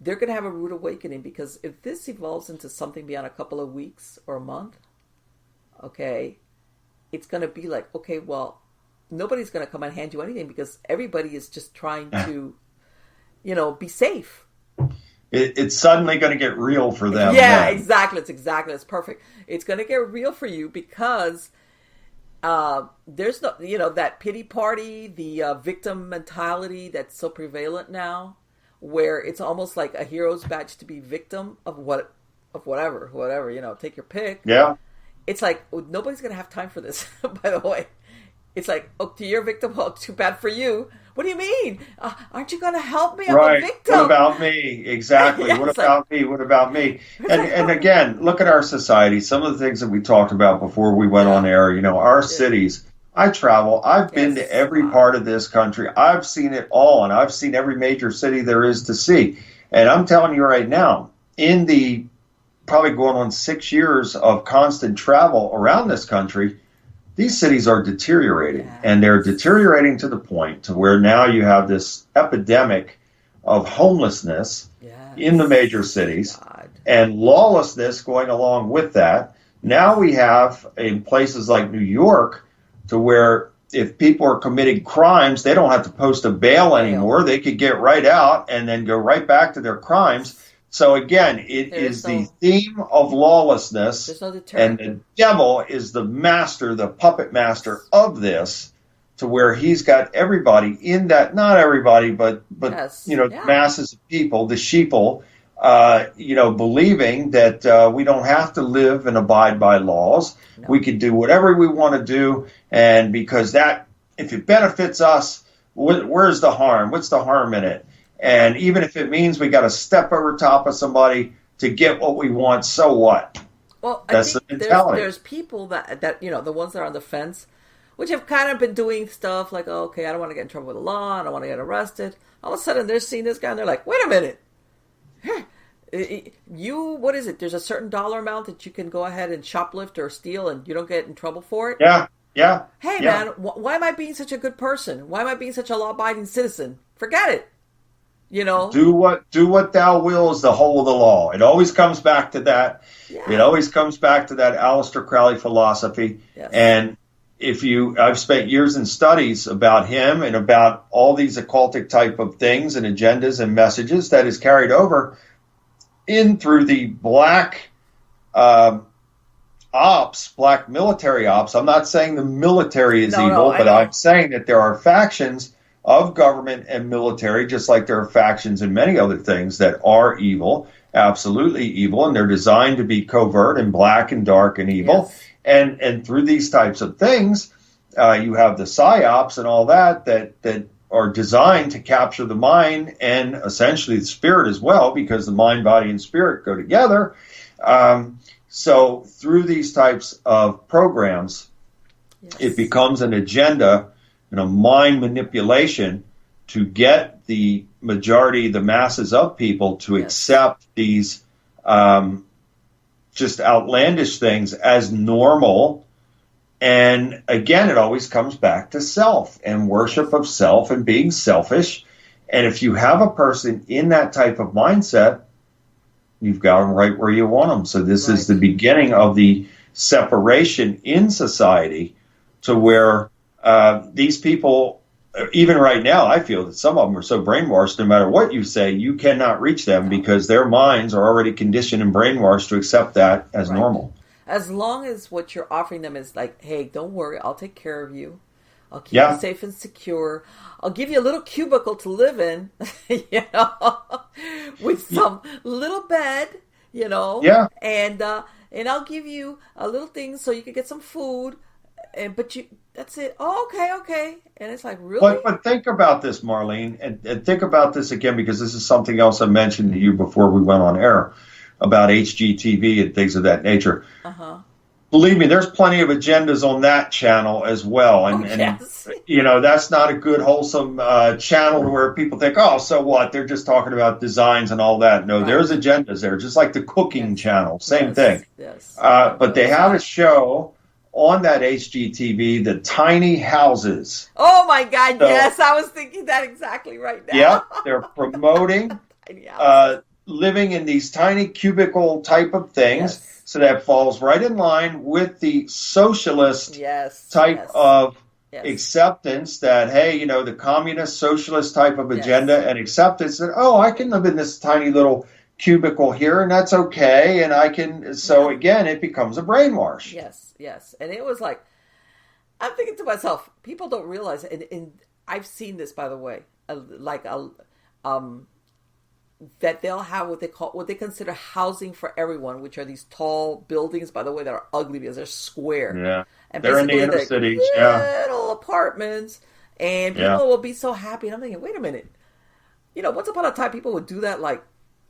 Speaker 1: they're going to have a rude awakening, because if this evolves into something beyond a couple of weeks or a month, it's going to be like, okay, well, nobody's going to come and hand you anything because everybody is just trying to, be safe.
Speaker 2: It's suddenly going to get real for them.
Speaker 1: Yeah, exactly. It's perfect. It's going to get real for you because there's no, that pity party, the victim mentality that's so prevalent now, where it's almost like a hero's badge to be victim of whatever, take your pick.
Speaker 2: Yeah.
Speaker 1: It's like, nobody's going to have time for this, by the way. It's like, to your victim, too bad for you. What do you mean? Aren't you going to help me? I'm a victim.
Speaker 2: What about me? Exactly. What about me? What about me? And again, look at our society. Some of the things that we talked about before we went on air, our cities. I travel. I've been to every part of this country. I've seen it all, and I've seen every major city there is to see. And I'm telling you right now, in the probably going on 6 years of constant travel around this country, these cities are deteriorating,
Speaker 1: Yes.
Speaker 2: and they're deteriorating to the point to where now you have this epidemic of homelessness in the major cities
Speaker 1: God.
Speaker 2: and lawlessness going along with that. Now we have in places like New York to where if people are committing crimes, they don't have to post a bail anymore. They could get right out and then go right back to their crimes. So again, is the theme of lawlessness, and the devil is the master, the puppet master of this, to where he's got everybody in that, not everybody, but masses of people, the sheeple, believing that we don't have to live and abide by laws. No. We can do whatever we want to do, and because that, if it benefits us, where's the harm? What's the harm in it? And even if it means we got to step over top of somebody to get what we want, so what?
Speaker 1: Well, that's the mentality. There's people that the ones that are on the fence, which have kind of been doing stuff like, oh, okay, I don't want to get in trouble with the law, I don't want to get arrested. All of a sudden, they're seeing this guy, and they're like, wait a minute. What is it? There's a certain dollar amount that you can go ahead and shoplift or steal, and you don't get in trouble for it?
Speaker 2: Yeah.
Speaker 1: Hey, man, why am I being such a good person? Why am I being such a law-abiding citizen? Forget it.
Speaker 2: Do what thou will is the whole of the law. It always comes back to that. Yeah. It always comes back to that Aleister Crowley philosophy. Yes. And I've spent years in studies about him and about all these occultic type of things and agendas and messages that is carried over in through the black black military ops. I'm not saying the military is evil, but I'm saying that there are factions of government and military, just like there are factions in many other things that are evil, absolutely evil, and they're designed to be covert and black and dark and evil. Yes. And through these types of things, you have the psyops and all that are designed to capture the mind and essentially the spirit as well, because the mind, body, and spirit go together. So through these types of programs, it becomes an agenda, mind manipulation to get the majority, the masses of people to accept these just outlandish things as normal. And again, it always comes back to self and worship of self and being selfish. And if you have a person in that type of mindset, you've got them right where you want them. So this is the beginning of the separation in society, to where these people, even right now, I feel that some of them are so brainwashed, no matter what you say, you cannot reach them because their minds are already conditioned and brainwashed to accept that as normal.
Speaker 1: As long as what you're offering them is like, hey, don't worry, I'll take care of you. I'll keep you safe and secure. I'll give you a little cubicle to live in, with some little bed, and I'll give you a little thing so you can get some food, but that's it. Oh, okay. And it's like, really?
Speaker 2: But think about this, Marlene, and think about this again, because this is something else I mentioned to you before we went on air about HGTV and things of that nature. Uh-huh. Believe me, there's plenty of agendas on that channel as well. And that's not a good, wholesome channel where people think, oh, so what? They're just talking about designs and all that. No, there's agendas there, just like the cooking channel. Same thing. Yes. But they have a show on that HGTV, the tiny houses.
Speaker 1: Oh, my God, yes. I was thinking that exactly right now.
Speaker 2: Yeah, they're promoting living in these tiny cubicle type of things. Yes. So that falls right in line with the socialist type of acceptance that, hey, the communist socialist type of agenda and acceptance that, oh, I can live in this tiny little cubicle here and that's okay. And I can, so again, it becomes a brainwash.
Speaker 1: Yes. And it was like, I'm thinking to myself, people don't realize, and I've seen this, by the way, that they'll have what they consider housing for everyone, which are these tall buildings, by the way, that are ugly because they're square.
Speaker 2: Yeah,
Speaker 1: and
Speaker 2: they're in the inner cities.
Speaker 1: Little apartments, and people will be so happy. And I'm thinking, wait a minute, once upon a time, people would do that, like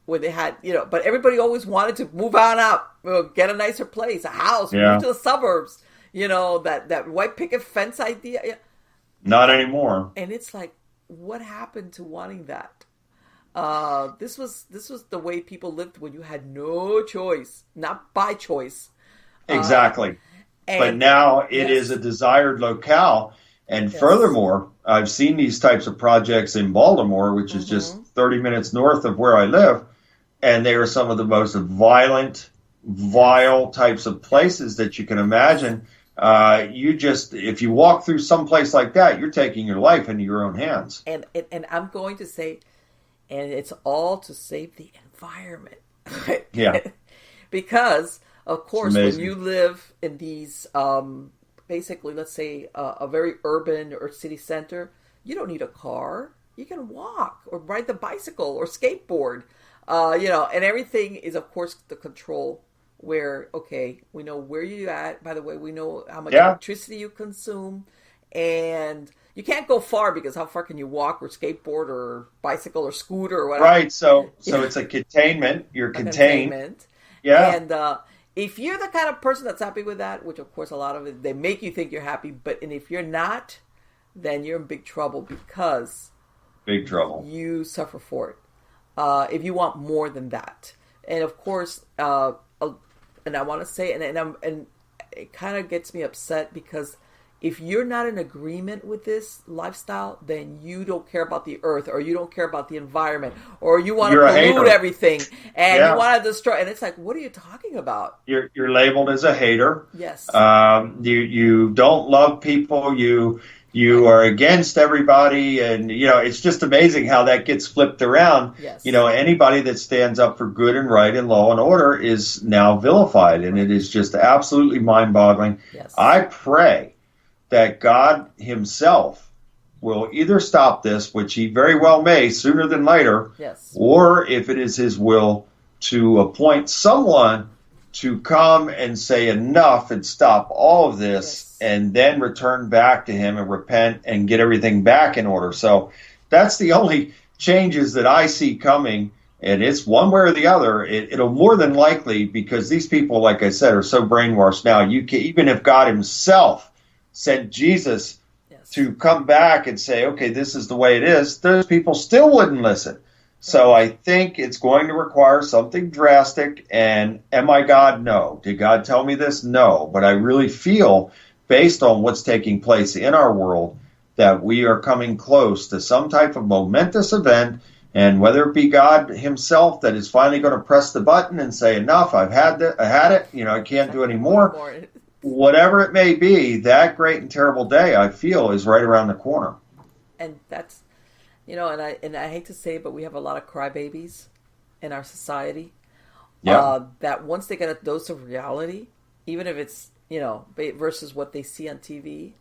Speaker 1: when they had, but everybody always wanted to move on out, get a nicer place, a house, move to the suburbs. That white picket fence idea. Yeah.
Speaker 2: Not anymore.
Speaker 1: And it's like, what happened to wanting that? This was the way people lived when you had no choice, not by choice.
Speaker 2: Exactly. but
Speaker 1: And
Speaker 2: now it is a
Speaker 1: yes,
Speaker 2: desired locale. And
Speaker 1: yes.
Speaker 2: furthermore, I've seen these types of projects in Baltimore, which is just
Speaker 1: Mm-hmm.
Speaker 2: 30 minutes north of where I live, and they are some of the most violent,
Speaker 1: Yes.
Speaker 2: vile types of
Speaker 1: Yep.
Speaker 2: places that you can
Speaker 1: Yes.
Speaker 2: imagine. If you walk through some place like that, you're taking your life into your own hands.
Speaker 1: And I'm going to say, and it's all to save the environment.
Speaker 2: Yeah,
Speaker 1: Because of
Speaker 2: it's
Speaker 1: course when you
Speaker 2: amazing.
Speaker 1: live in these basically, let's say a very urban or city center, you don't need a car. You can walk or ride the bicycle or skateboard, and everything is of course the control where, okay, we know where you're at. By the way, we know how much
Speaker 2: Yeah,
Speaker 1: electricity you consume, and you can't go far because how far can you walk or skateboard or bicycle or scooter or whatever?
Speaker 2: right. So it's a containment. You're
Speaker 1: A
Speaker 2: contained.
Speaker 1: containment.
Speaker 2: Yeah,
Speaker 1: And if you're the kind of person that's happy with that, which of course a lot of it, they make you think you're happy, and if you're not, then you're in big trouble because
Speaker 2: big trouble.
Speaker 1: you suffer for it. If you want more than that, and of course, and I want to say, and it kind of gets me upset because if you're not in agreement with this lifestyle, then you don't care about the earth, or you don't care about the environment, or you want to
Speaker 2: You're a
Speaker 1: pollute
Speaker 2: hater.
Speaker 1: everything, and you
Speaker 2: Yeah,
Speaker 1: want to destroy. And it's like, what are you talking about?
Speaker 2: you're labeled as a hater.
Speaker 1: Yes,
Speaker 2: You don't love people. You
Speaker 1: right.
Speaker 2: are against everybody, and it's just amazing how that gets flipped around.
Speaker 1: Yes,
Speaker 2: Anybody that stands up for good and right and law and order is now vilified, and
Speaker 1: right.
Speaker 2: it is just absolutely mind-boggling.
Speaker 1: Yes,
Speaker 2: I pray that God Himself will either stop this, which He very well may sooner than later,
Speaker 1: yes,
Speaker 2: or if it is His will to appoint someone to come and say enough and stop all of this
Speaker 1: yes,
Speaker 2: and then return back to Him and repent and get everything back in order. So that's the only changes that I see coming. And it's one way or the other. It'll more than likely, because these people, like I said, are so brainwashed now. Even if God Himself sent Jesus
Speaker 1: yes,
Speaker 2: to come back and say, okay, this is the way it is, those people still wouldn't listen. So
Speaker 1: right.
Speaker 2: I think it's going to require something drastic. And am I God? No. Did God tell me this? No. But I really feel, based on what's taking place in our world, that we are coming close to some type of momentous event. And whether it be God Himself that is finally going to press the button and say, enough, I had it, I can't do any
Speaker 1: No
Speaker 2: more.
Speaker 1: more.
Speaker 2: Whatever it may be, that great and terrible day, I feel, is right around the corner.
Speaker 1: And that's, and I hate to say it, but we have a lot of crybabies in our society.
Speaker 2: Yep.
Speaker 1: That once they get a dose of reality, even if it's versus what they see on TV,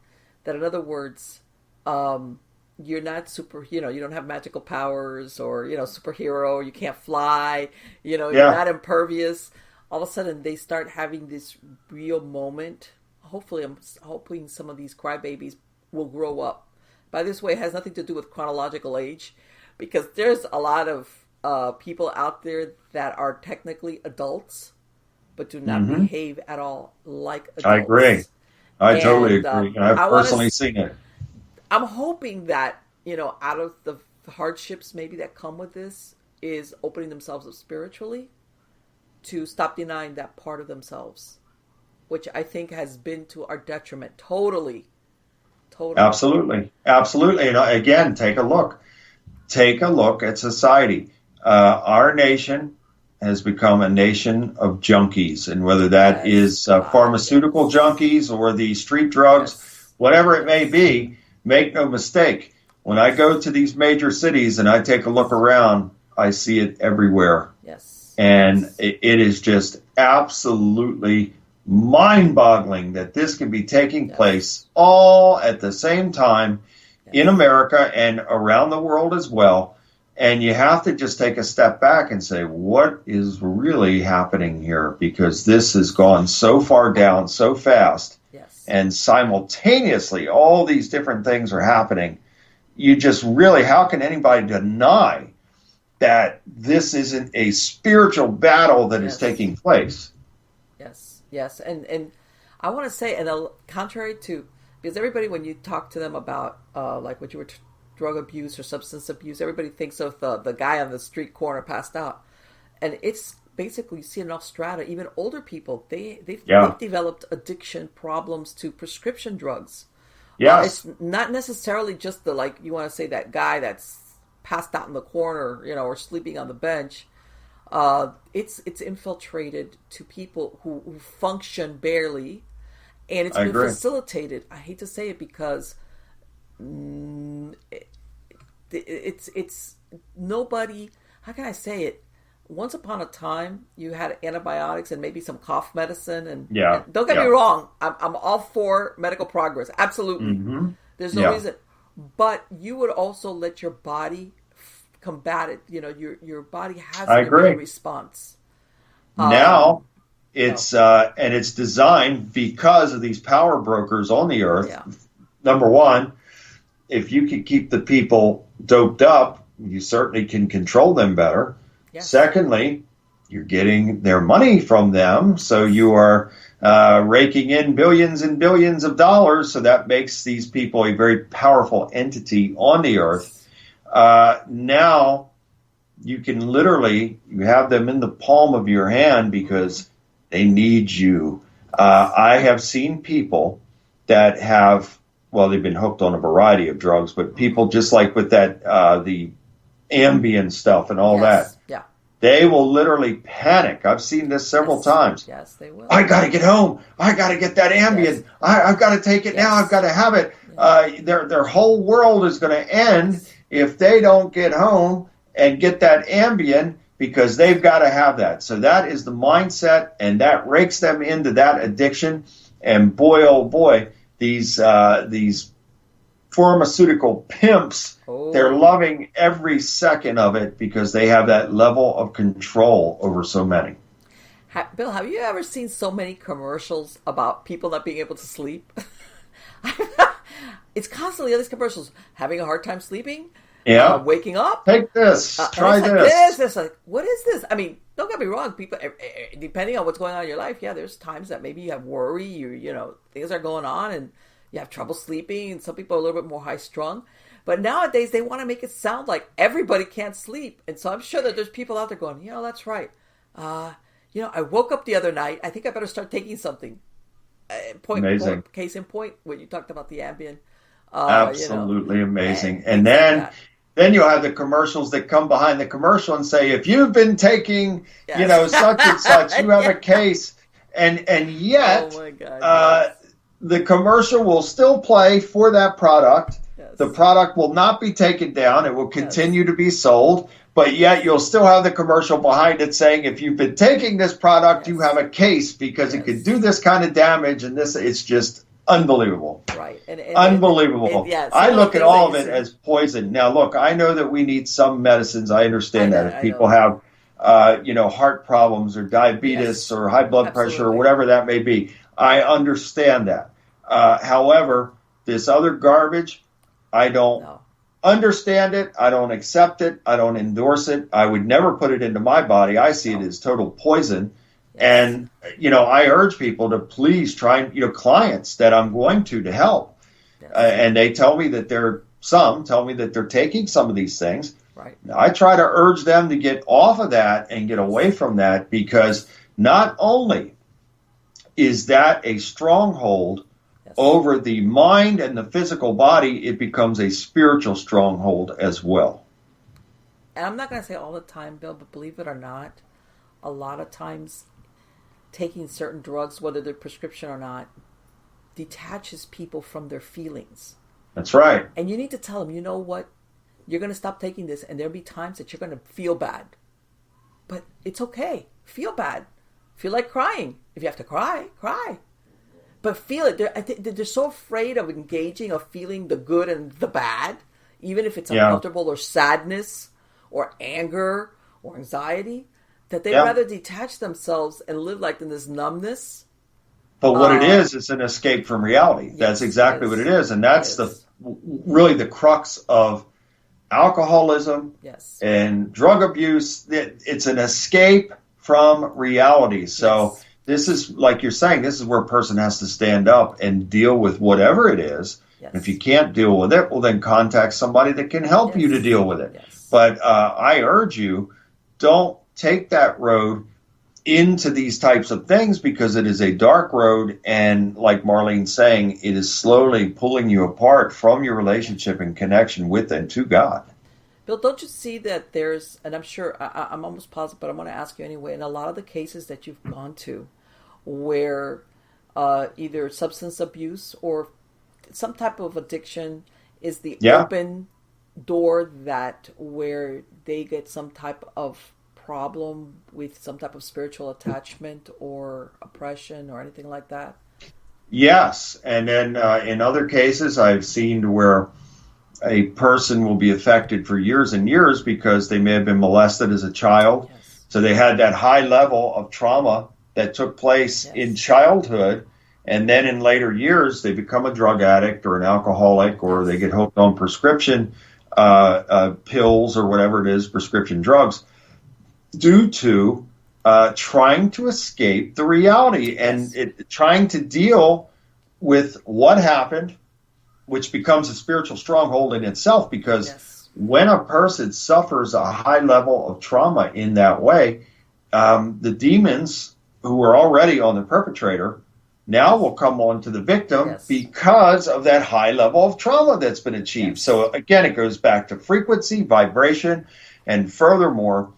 Speaker 1: that in other words, you're not you don't have magical powers, or superhero, you can't fly, you're
Speaker 2: Yeah.
Speaker 1: not impervious. All of a sudden, they start having this real moment. Hopefully, I'm hoping some of these crybabies will grow up. By this way, it has nothing to do with chronological age, because there's a lot of people out there that are technically adults but do not
Speaker 2: Hmm.
Speaker 1: behave at all like
Speaker 2: I agree.
Speaker 1: adults.
Speaker 2: I totally
Speaker 1: And
Speaker 2: agree. And I've
Speaker 1: I want to.
Speaker 2: personally seen it.
Speaker 1: I'm hoping that out of the hardships maybe that come with this is opening themselves up spiritually to stop denying that part of themselves, which I think has been to our detriment. Totally, totally.
Speaker 2: Absolutely. Absolutely. And again, take a look. Take a look at society. Our nation has become a nation of junkies, and whether that
Speaker 1: Yes,
Speaker 2: is
Speaker 1: God,
Speaker 2: pharmaceutical
Speaker 1: yes,
Speaker 2: junkies or the street drugs,
Speaker 1: yes,
Speaker 2: whatever it may
Speaker 1: yes,
Speaker 2: be, make no mistake. When I
Speaker 1: yes,
Speaker 2: go to these major cities and I take a look
Speaker 1: yes,
Speaker 2: around, I see it everywhere.
Speaker 1: yes,
Speaker 2: And
Speaker 1: yes,
Speaker 2: it is just absolutely mind boggling that this can be taking
Speaker 1: yes,
Speaker 2: place all at the same time in
Speaker 1: yes,
Speaker 2: America and around the world as well. And you have to just take a step back and say, what is really happening here? Because this has gone so far down so fast,
Speaker 1: yes,
Speaker 2: and simultaneously all these different things are happening. You just really, how can anybody deny that this isn't a spiritual battle that is
Speaker 1: yes,
Speaker 2: taking place?
Speaker 1: yes, yes. And I want to say, and contrary to, because everybody, when you talk to them about like what you were drug abuse or substance abuse, everybody thinks of the guy on the street corner passed out, and it's basically, you see enough strata, even older people, they've
Speaker 2: Yeah.
Speaker 1: developed addiction problems to prescription drugs.
Speaker 2: Yes.
Speaker 1: It's not necessarily just the, like, you want to say that guy that's passed out in the corner, or sleeping on the bench. It's infiltrated to people who function barely, and it's
Speaker 2: I
Speaker 1: been
Speaker 2: agree.
Speaker 1: facilitated. I hate to say it because it's nobody. How can I say it? Once upon a time, you had antibiotics and maybe some cough medicine, and
Speaker 2: Yeah.
Speaker 1: don't get
Speaker 2: Yeah.
Speaker 1: me wrong, I'm all for medical progress. Absolutely,
Speaker 2: Mm-hmm.
Speaker 1: there's no
Speaker 2: Yeah.
Speaker 1: reason, but you would also let your body combat it. Your body has
Speaker 2: I
Speaker 1: an
Speaker 2: agree.
Speaker 1: immune response.
Speaker 2: Now it's and it's designed because of these power brokers on the earth.
Speaker 1: Yeah.
Speaker 2: Number one, if you can keep the people doped up, you certainly can control them better.
Speaker 1: Yes.
Speaker 2: Secondly, you're getting their money from them, so you are raking in billions and billions of dollars. So that makes these people a very powerful entity on the earth. Now you can literally, you have them in the palm of your hand because they need you. I have seen people that have, well, they've been hooked on a variety of drugs, but people just like with that, the Ambien stuff and all that,
Speaker 1: Yeah.
Speaker 2: they will literally panic. I've seen this several times.
Speaker 1: Yes, they will.
Speaker 2: I got to get home. I got to get that Ambien.
Speaker 1: Yes.
Speaker 2: I've got to take it now. I've got to have it. Their whole world is going to end if they don't get home and get that Ambien because they've got to have that. So that is the mindset, and that rakes them into that addiction. And boy, oh boy, these pharmaceutical pimps, they're loving every second of it because they have that level of control over so many.
Speaker 1: Bill, have you ever seen so many commercials about people not being able to sleep? It's constantly all these commercials. Having a hard time sleeping?
Speaker 2: Yeah.
Speaker 1: Waking up?
Speaker 2: Take this. Try this.
Speaker 1: It's like, what is this? I mean, don't get me wrong. People, depending on what's going on in your life, there's times that maybe you have worry, things are going on, and you have trouble sleeping, and some people are a little bit more high-strung. But nowadays, they want to make it sound like everybody can't sleep. And so I'm sure that there's people out there going, that's right. I woke up the other night. I think I better start taking something.
Speaker 2: Amazing.
Speaker 1: Case in point, when you talked about the Ambien.
Speaker 2: Absolutely amazing. And then you'll have the commercials that come behind the commercial and say, if you've been taking, such and such, you have a case. And yet,
Speaker 1: oh my God,
Speaker 2: the commercial will still play for that product.
Speaker 1: Yes.
Speaker 2: The product will not be taken down. It will continue to be sold. But yet you'll still have the commercial behind it saying, if you've been taking this product, you have a case because it could do this kind of damage. And it's just unbelievable.
Speaker 1: Right.
Speaker 2: Unbelievable. I look at all of it as poison. Now, look, I know that we need some medicines. I understand that. If people have, heart problems or diabetes or high blood pressure or whatever that may be, I understand that. However, this other garbage, I don't understand it. I don't accept it. I don't endorse it. I would never put it into my body. I see it as total poison. And, I urge people to please try, clients that I'm going to help. And they tell me that they're taking some of these things.
Speaker 1: Right.
Speaker 2: I try to urge them to get off of that and get away from that because not only is that a stronghold over the mind and the physical body, it becomes a spiritual stronghold as well.
Speaker 1: And I'm not going to say all the time, Bill, but believe it or not, a lot of times taking certain drugs, whether they're prescription or not, detaches people from their feelings.
Speaker 2: That's right.
Speaker 1: And you need to tell them, you know what? You're going to stop taking this, and there'll be times that you're going to feel bad. But it's okay. Feel bad. Feel like crying. If you have to cry, cry. But feel it. I think they're so afraid of engaging, of feeling the good and the bad, even if it's uncomfortable or sadness or anger or anxiety, that they'd rather detach themselves and live like in this numbness.
Speaker 2: But what it is, it's an escape from reality. That's exactly what it is. And that's really the crux of alcoholism and drug abuse. It's an escape from reality. So this is, like you're saying, this is where a person has to stand up and deal with whatever it is. Yes. If you can't deal with it, well, then contact somebody that can help you to deal with it. Yes. But I urge you, don't take that road into these types of things because it is a dark road. And like Marlene's saying, it is slowly pulling you apart from your relationship and connection with and to God.
Speaker 1: Bill, don't you see that there's, and I'm sure, I'm almost positive, but I want to ask you anyway, in a lot of the cases that you've gone to where either substance abuse or some type of addiction is the open door that where they get some type of problem with some type of spiritual attachment or oppression or anything like that?
Speaker 2: Yes. And then in other cases, I've seen where a person will be affected for years and years because they may have been molested as a child. Yes. So they had that high level of trauma that took place in childhood. And then in later years, they become a drug addict or an alcoholic, or they get hooked on prescription pills or whatever it is, prescription drugs, due to trying to escape the reality and trying to deal with what happened, which becomes a spiritual stronghold in itself, because when a person suffers a high level of trauma in that way, the demons who are already on the perpetrator now will come on to the victim because of that high level of trauma that's been achieved. So again, it goes back to frequency, vibration, and furthermore,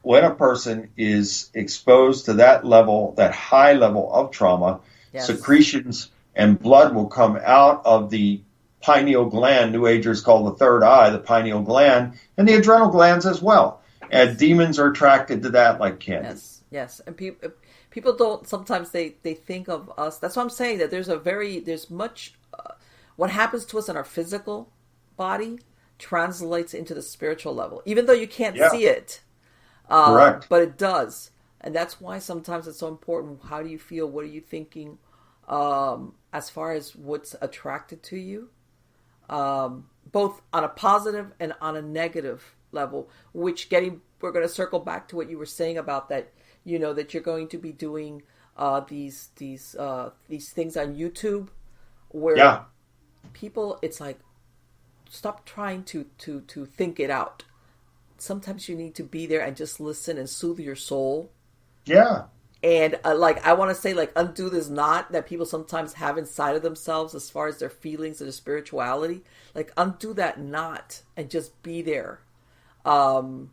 Speaker 2: when a person is exposed to that level, that high level of trauma, secretions and blood will come out of the pineal gland. New Agers call the third eye, the pineal gland, and the adrenal glands as well. And demons are attracted to that like candy.
Speaker 1: Yes. And people don't, sometimes they think of us. That's why I'm saying that there's much, what happens to us in our physical body translates into the spiritual level, even though you can't see it.
Speaker 2: Correct.
Speaker 1: But it does. And that's why sometimes it's so important. How do you feel? What are you thinking? As far as what's attracted to you, both on a positive and on a negative level, we're going to circle back to what you were saying about that, that you're going to be doing these things on YouTube where people, it's like, stop trying to think it out. Sometimes you need to be there and just listen and soothe your soul.
Speaker 2: Yeah.
Speaker 1: And I want to say, undo this knot that people sometimes have inside of themselves as far as their feelings and their spirituality. Undo that knot and just be there. And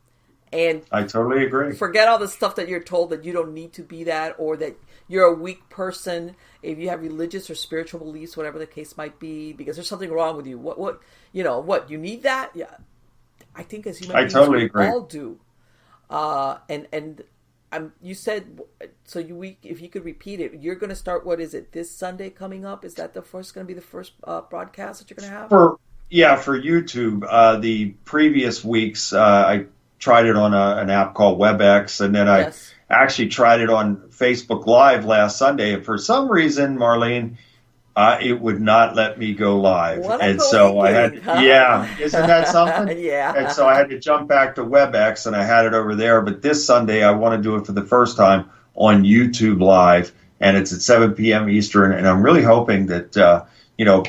Speaker 2: I totally agree.
Speaker 1: Forget all the stuff that you're told that you don't need to be that, or that you're a weak person if you have religious or spiritual beliefs, whatever the case might be, because there's something wrong with you. What you need that? Yeah, I think as human beings,
Speaker 2: totally
Speaker 1: we
Speaker 2: agree.
Speaker 1: all do. You said, so if you could repeat it, you're going to start, what is it, this Sunday coming up? Is that going to be the first broadcast that you're going to have? For
Speaker 2: YouTube. The previous weeks, I tried it on an app called WebEx, and then I actually tried it on Facebook Live last Sunday. And for some reason, Marlene, it would not let me go live. So I had, isn't that something?
Speaker 1: Yeah.
Speaker 2: And so I had to jump back to WebEx, and I had it over there. But this Sunday, I want to do it for the first time on YouTube Live, and it's at 7 p.m. Eastern. And I'm really hoping that,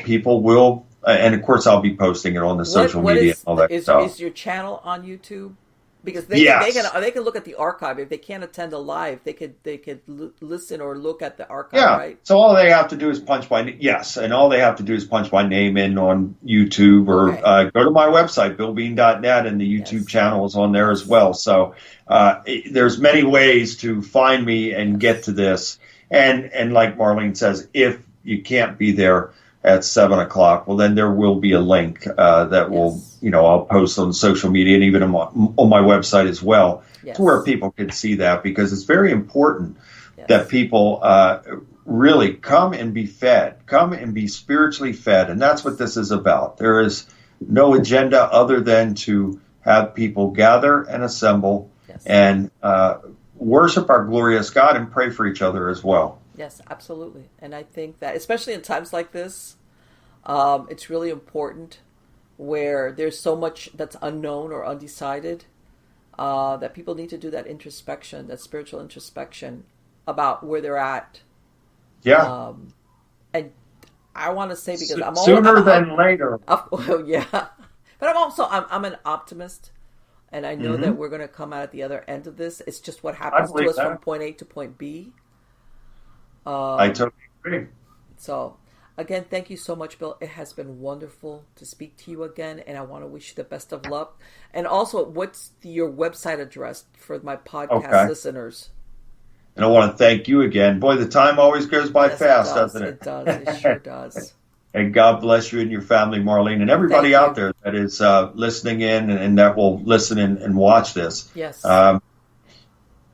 Speaker 2: people will, and of course, I'll be posting it on the social media and all that stuff.
Speaker 1: Is your channel on YouTube? Because they can look at the archive. If they can't attend a live, they could listen or look at the archive, right?
Speaker 2: So all they have to do is punch my name in on YouTube, or go to my website, billbean.net, and the YouTube channel is on there as well. So there's many ways to find me and get to this. And like Marlene says, if you can't be there at 7:00, well, then there will be a link that will, I'll post on social media and even on my website as well, to where people can see that, because it's very important that people really come and be fed, come and be spiritually fed. And that's what this is about. There is no agenda other than to have people gather and assemble and worship our glorious God and pray for each other as well.
Speaker 1: Yes, absolutely. And I think that, especially in times like this, it's really important, where there's so much that's unknown or undecided, that people need to do that introspection, that spiritual introspection about where they're at.
Speaker 2: Yeah.
Speaker 1: And I want to say, because
Speaker 2: sooner than later.
Speaker 1: But I'm an optimist. And I know that we're going to come out at the other end of this. It's just what
Speaker 2: I
Speaker 1: happens to
Speaker 2: believe
Speaker 1: us from
Speaker 2: that.
Speaker 1: point A to point B.
Speaker 2: I totally agree.
Speaker 1: So, again, thank you so much, Bill. It has been wonderful to speak to you again, and I want to wish you the best of luck. And also, what's your website address for my podcast
Speaker 2: Okay.
Speaker 1: listeners?
Speaker 2: And I want to thank you again. Boy, the time always goes by
Speaker 1: Yes, it
Speaker 2: fast,
Speaker 1: does.
Speaker 2: doesn't it?
Speaker 1: It does. It sure does.
Speaker 2: And God bless you and your family, Marlene, and
Speaker 1: Thank
Speaker 2: everybody out
Speaker 1: you.
Speaker 2: there that is listening in and that will listen and watch this.
Speaker 1: Yes.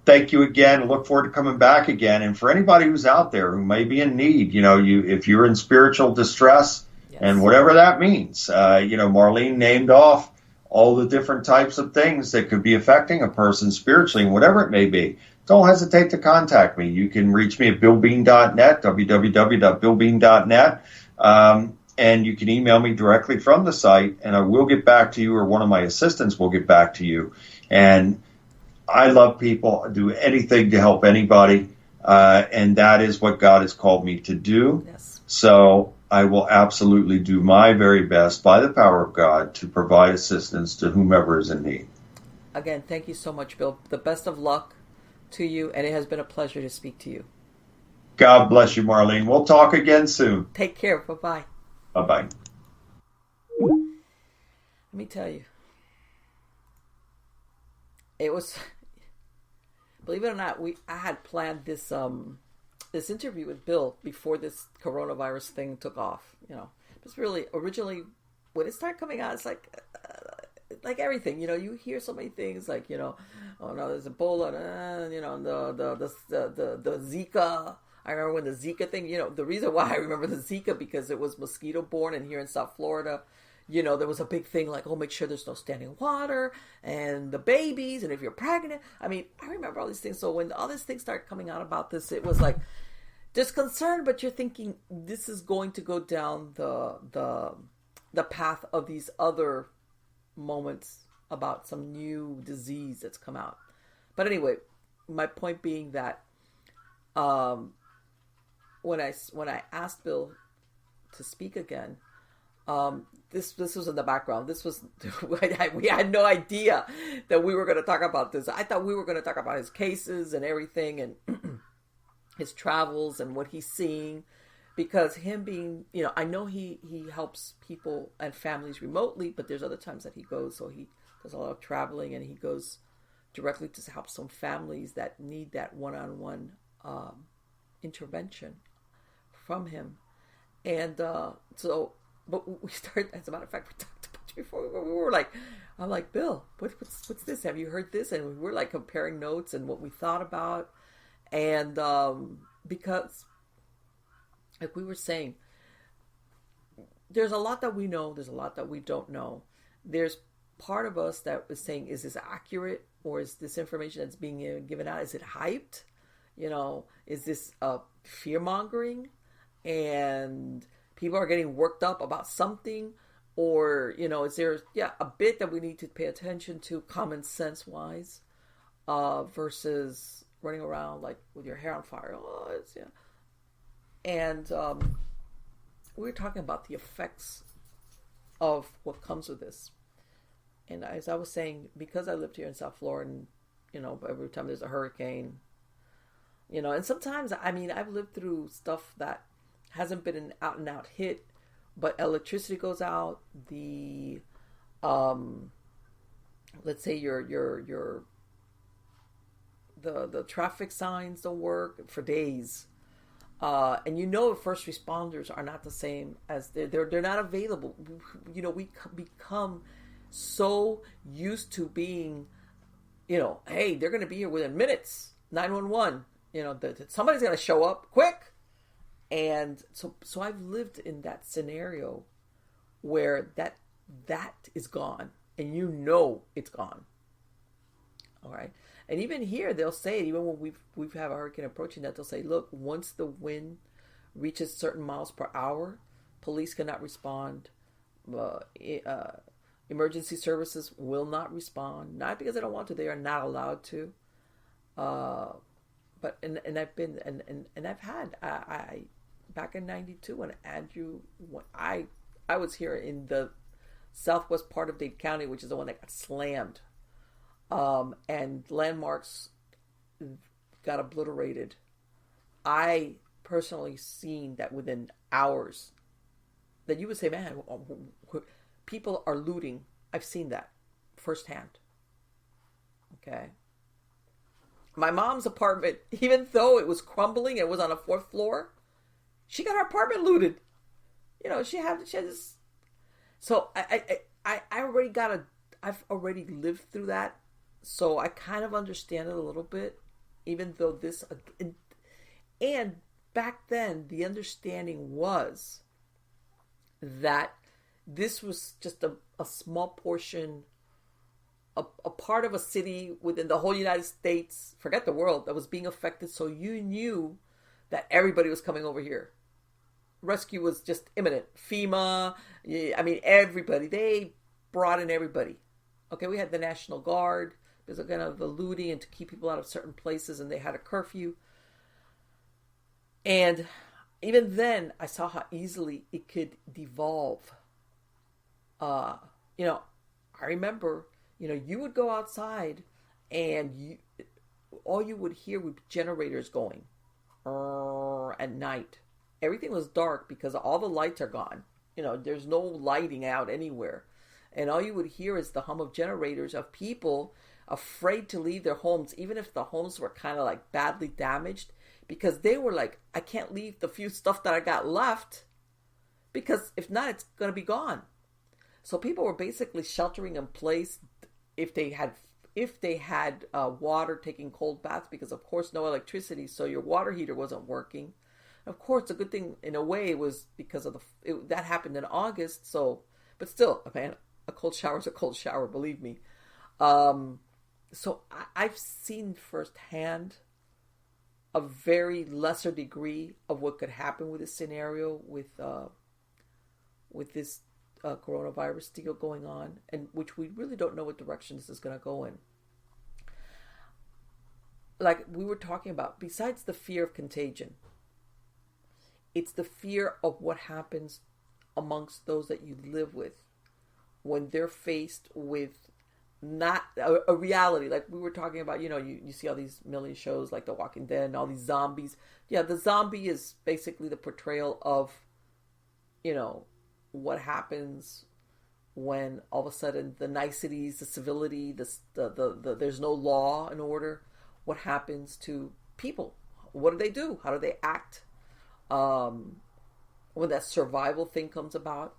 Speaker 2: Thank you again. Look forward to coming back again. And for anybody who's out there who may be in need, if you're in spiritual distress and
Speaker 1: Yes.
Speaker 2: whatever that means, Marlene named off all the different types of things that could be affecting a person spiritually, and whatever it may be. Don't hesitate to contact me. You can reach me at billbean.net, www.billbean.net. And you can email me directly from the site, and I will get back to you, or one of my assistants will get back to you. And I love people. I do anything to help anybody, and that is what God has called me to do.
Speaker 1: Yes.
Speaker 2: So I will absolutely do my very best, by the power of God, to provide assistance to whomever is in need.
Speaker 1: Again, thank you so much, Bill. The best of luck to you, and it has been a pleasure to speak to you.
Speaker 2: God bless you, Marlene. We'll talk again soon.
Speaker 1: Take care. Bye-bye.
Speaker 2: Bye-bye.
Speaker 1: Let me tell you, it was, believe it or not, I had planned this this interview with Bill before this coronavirus thing took off. It's really originally when it started coming out, it's like everything. You hear so many things like oh no, there's Ebola, the Zika. I remember when the Zika thing, the reason why I remember the Zika, because it was mosquito borne, and here in South Florida, there was a big thing like, oh, make sure there's no standing water, and the babies, and if you're pregnant. I mean, I remember all these things. So when all these things started coming out about this, it was like, there's concern, but you're thinking this is going to go down the path of these other moments about some new disease that's come out. But anyway, my point being that, when I asked Bill to speak again, this was in the background. This was we had no idea that we were going to talk about this. I thought we were going to talk about his cases and everything, and his travels and what he's seeing, because him being, I know he helps people and families remotely, but there's other times that he goes, so he does a lot of traveling, and he goes directly to help some families that need that one-on-one intervention from him. And but we started, as a matter of fact, we talked about it before. We were like, I'm like, Bill, what's this? Have you heard this? And we were like comparing notes and what we thought about. And because, like we were saying, there's a lot that we know, there's a lot that we don't know. There's part of us that was saying, is this accurate, or is this information that's being given out, is it hyped? Is this fear-mongering, and people are getting worked up about something? Or, is there a bit that we need to pay attention to common sense wise, versus running around like with your hair on fire? And we were talking about the effects of what comes with this. And as I was saying, because I lived here in South Florida, and every time there's a hurricane, and sometimes, I've lived through stuff that hasn't been an out and out hit, but electricity goes out, the let's say the traffic signs don't work for days, and first responders are not the same as they're not available. We become so used to being, hey, they're going to be here within minutes. 911, somebody's going to show up quick. And so I've lived in that scenario where that is gone, and it's gone. All right. And even here, they'll say, even when we've had a hurricane approaching, that they'll say, look, once the wind reaches certain miles per hour, police cannot respond. Emergency services will not respond, not because they don't want to; they are not allowed to. But I've been and I've had I back in '92 when I was here in the southwest part of Dade County, which is the one that got slammed and landmarks got obliterated. I personally seen that within hours. That you would say, man, people are looting. I've seen that firsthand. Okay. My mom's apartment, even though it was crumbling, it was on a 4th floor, she got her apartment looted. She had this. So I've already lived through that. So I kind of understand it a little bit, even though and back then the understanding was that this was just a small portion, a part of a city within the whole United States, forget the world, that was being affected. So you knew that everybody was coming over here. Rescue was just imminent. FEMA, everybody. They brought in everybody. Okay, we had the National Guard because of kind of the looting and to keep people out of certain places, and they had a curfew. And even then, I saw how easily it could devolve. I remember, you would go outside and all you would hear would be generators going at night. Everything was dark because all the lights are gone. There's no lighting out anywhere. And all you would hear is the hum of generators of people afraid to leave their homes, even if the homes were kind of like badly damaged, because they were like, I can't leave the few stuff that I got left because if not, it's going to be gone. So people were basically sheltering in place if they had water, taking cold baths, because of course no electricity, so your water heater wasn't working. Of course, a good thing in a way was because of that happened in August. So, but still, man, a cold shower is a cold shower, believe me. So I've seen firsthand a very lesser degree of what could happen with this scenario with this coronavirus deal going on, and which we really don't know what direction this is going to go in. Like we were talking about, besides the fear of contagion, it's the fear of what happens amongst those that you live with when they're faced with not a reality. Like we were talking about, you see all these million shows like The Walking Dead and all these zombies. Yeah, the zombie is basically the portrayal of, what happens when all of a sudden the niceties, the civility, the there's no law and order. What happens to people? What do? How do they act? When that survival thing comes about.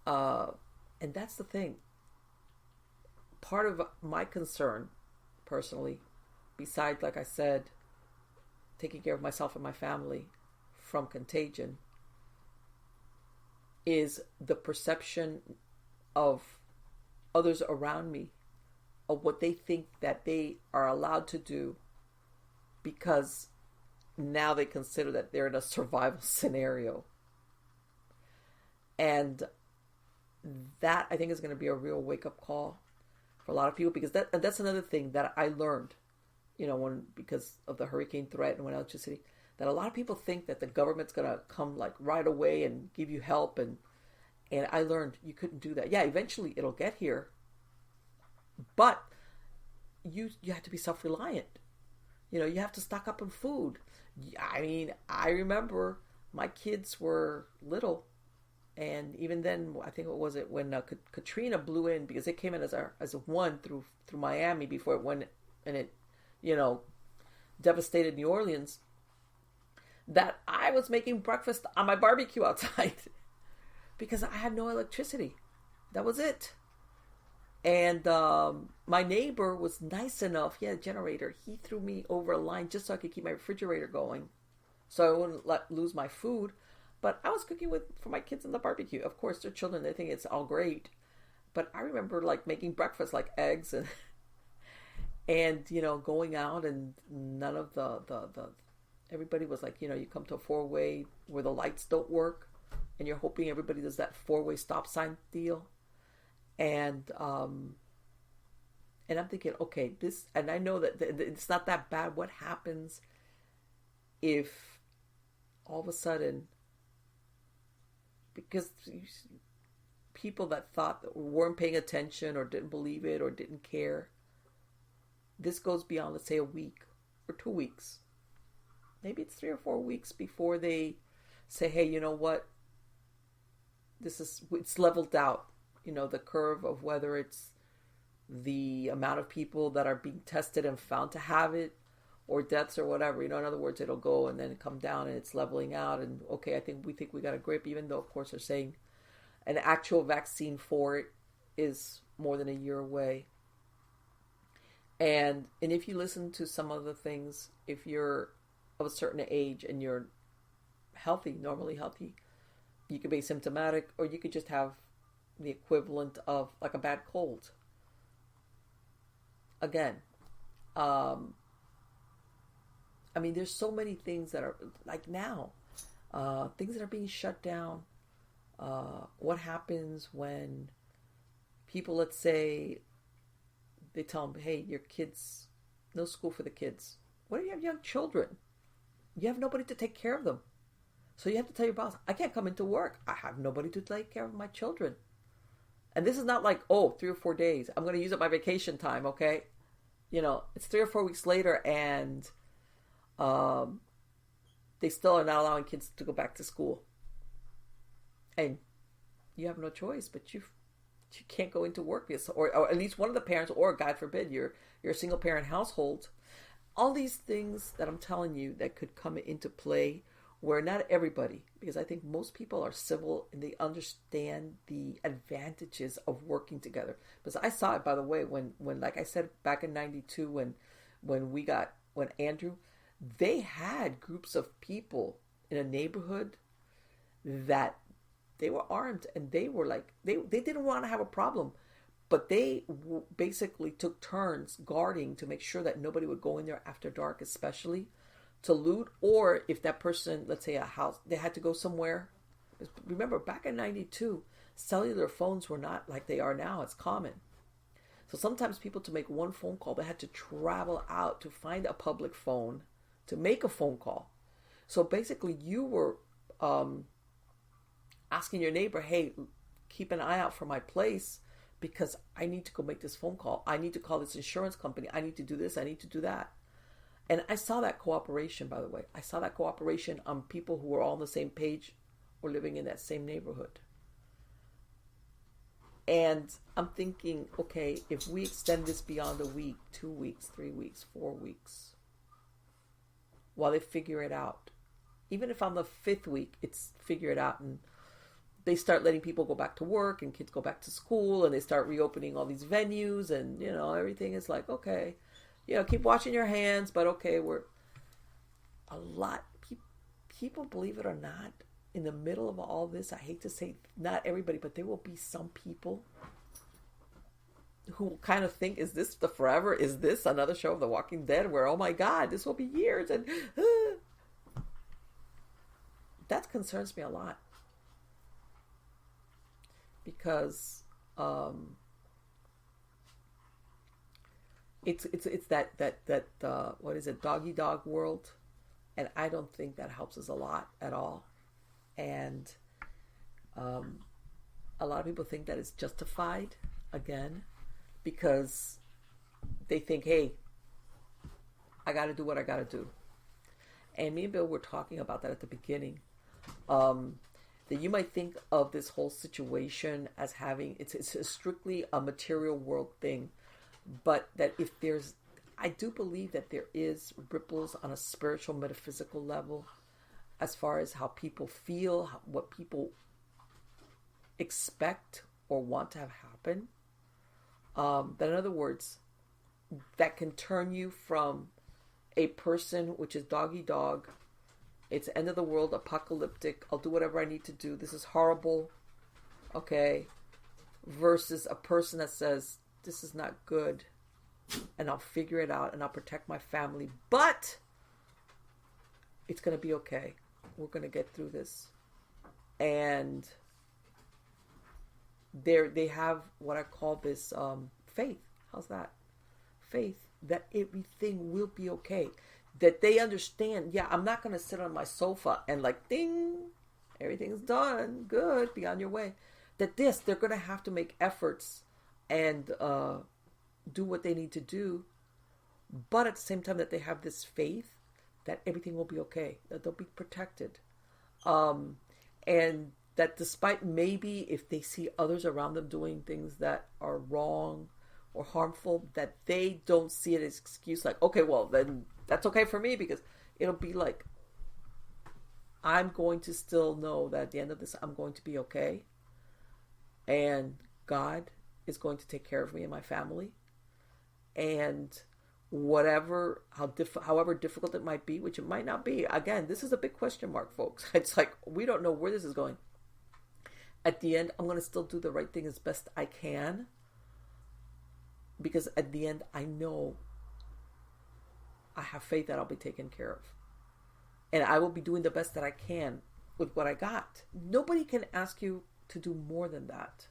Speaker 1: And that's the thing. Part of my concern, personally, besides, like I said, taking care of myself and my family from contagion, is the perception of others around me, of what they think that they are allowed to do, because now they consider that they're in a survival scenario. And that, I think, is going to be a real wake-up call for a lot of people, because that's another thing that I learned, because of the hurricane threat and when electricity, that a lot of people think that the government's going to come like right away and give you help, and I learned you couldn't do that. Yeah, eventually it'll get here, but you have to be self-reliant. You have to stock up on food. I remember my kids were little, and even then, I think when Katrina blew in, because it came in as a one through Miami before it went and it, devastated New Orleans. That I was making breakfast on my barbecue outside because I had no electricity. That was it. And my neighbor was nice enough. He had a generator. He threw me over a line just so I could keep my refrigerator going, so I wouldn't lose my food. But I was cooking for my kids in the barbecue. Of course, they're children. They think it's all great. But I remember like making breakfast, like eggs and going out, and none of the everybody was like, you come to a four-way where the lights don't work, and you're hoping everybody does that four-way stop sign deal. And I'm thinking, okay, and I know that it's not that bad. What happens if all of a sudden, because people that thought that weren't paying attention or didn't believe it or didn't care, this goes beyond, let's say, a week or 2 weeks. Maybe it's 3 or 4 weeks before they say, hey, you know what? It's leveled out. The curve of whether it's the amount of people that are being tested and found to have it, or deaths or whatever. In other words, it'll go and then come down and it's leveling out. And okay, we think we got a grip, even though, of course, they're saying an actual vaccine for it is more than a year away. And if you listen to some of the things, if you're of a certain age and you're healthy, normally healthy, you could be symptomatic, or you could just have the equivalent of like a bad cold. Again, there's so many things that are like now, things that are being shut down. What happens when people, let's say, they tell them, hey, your kids, no school for the kids. What if you have young children? You have nobody to take care of them. So you have to tell your boss, I can't come into work. I have nobody to take care of my children. And this is not like, 3 or 4 days. I'm going to use up my vacation time, okay? It's 3 or 4 weeks later, and they still are not allowing kids to go back to school. And you have no choice, but you can't go into work, or at least one of the parents, or God forbid, you're a single parent household. All these things that I'm telling you that could come into play, where not everybody, because I think most people are civil and they understand the advantages of working together. Because I saw it, by the way, when like I said back in '92, when Andrew, they had groups of people in a neighborhood that they were armed, and they were like, they didn't want to have a problem, but they basically took turns guarding to make sure that nobody would go in there after dark, especially to loot, or if that person, let's say a house, they had to go somewhere. Remember, back in '92, cellular phones were not like they are now. It's common. So sometimes people, to make one phone call, they had to travel out to find a public phone to make a phone call. So basically you were asking your neighbor, hey, keep an eye out for my place because I need to go make this phone call. I need to call this insurance company. I need to do this. I need to do that. And I saw that cooperation, by the way. I saw that cooperation on people who were all on the same page or living in that same neighborhood. And I'm thinking, okay, if we extend this beyond a week, 2 weeks, 3 weeks, 4 weeks, while they figure it out, even if on the 5th week it's figure it out and they start letting people go back to work and kids go back to school and they start reopening all these venues and, everything is like, okay, keep washing your hands, but okay, people, believe it or not, in the middle of all this, I hate to say not everybody, but there will be some people who kind of think, is this the forever? Is this another show of The Walking Dead where, oh my God, this will be years? And that concerns me a lot. Because it's that what is it, doggy dog world, and I don't think that helps us a lot at all. And a lot of people think that it's justified, again, because they think, hey, I got to do what I got to do. And me and Bill were talking about that at the beginning. That you might think of this whole situation as having, it's strictly a material world thing, but that if I do believe that there is ripples on a spiritual, metaphysical level, as far as how people feel, what people expect or want to have happen. That, in other words, that can turn you from a person which is doggy dog, it's end of the world, apocalyptic, I'll do whatever I need to do, this is horrible, okay, versus a person that says, this is not good, and I'll figure it out, and I'll protect my family, but it's going to be okay. We're going to get through this. And they have what I call this faith. How's that? Faith that everything will be okay. That they understand, I'm not going to sit on my sofa and like, ding, everything's done, good, be on your way. That they're going to have to make efforts and do what they need to do, but at the same time that they have this faith that everything will be okay, that they'll be protected. And that despite maybe if they see others around them doing things that are wrong or harmful, that they don't see it as excuse like, okay, well, then that's okay for me, because it'll be like, I'm going to still know that at the end of this, I'm going to be okay. And God is going to take care of me and my family. And whatever, however difficult it might be, which it might not be. Again, this is a big question mark, folks. It's like, we don't know where this is going. At the end, I'm going to still do the right thing as best I can. Because at the end, I know I have faith that I'll be taken care of. And I will be doing the best that I can with what I got. Nobody can ask you to do more than that.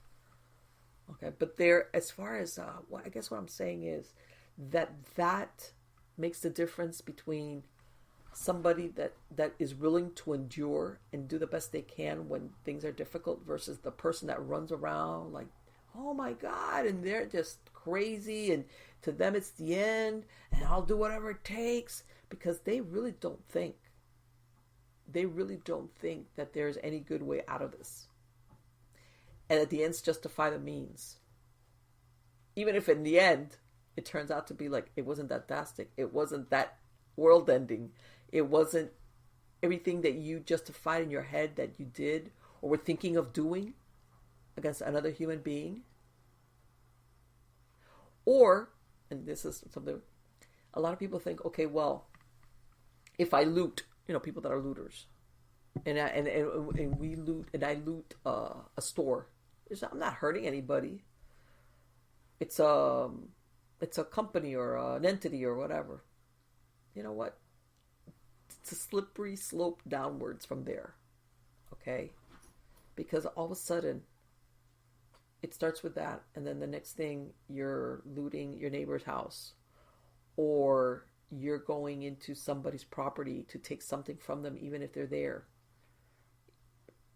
Speaker 1: Okay, but there, as far as, I guess what I'm saying is that makes the difference between somebody that is willing to endure and do the best they can when things are difficult versus the person that runs around like, oh my God, and they're just crazy, and to them it's the end, and I'll do whatever it takes, because they really don't think that there's any good way out of this. And at the ends justify the means. Even if in the end it turns out to be like, it wasn't that drastic, it wasn't that world ending, it wasn't everything that you justified in your head that you did or were thinking of doing against another human being. Or, and this is something, a lot of people think, okay, well, if I loot, people that are looters, and we loot, and I loot a store, I'm not hurting anybody. It's a company or an entity or whatever. You know what? It's a slippery slope downwards from there. Okay? Because all of a sudden, it starts with that, and then the next thing, you're looting your neighbor's house, or you're going into somebody's property to take something from them, even if they're there.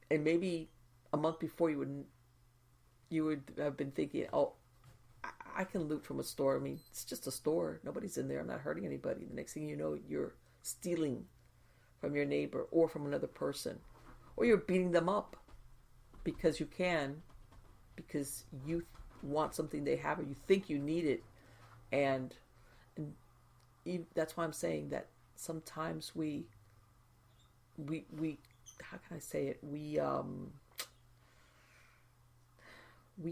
Speaker 1: And maybe a month before, you would have been thinking, oh, I can loot from a store. I mean, it's just a store. Nobody's in there. I'm not hurting anybody. The next thing you know, you're stealing from your neighbor or from another person, or you're beating them up because you can, because you want something they have, or you think you need it. And that's why I'm saying that sometimes we how can I say it? We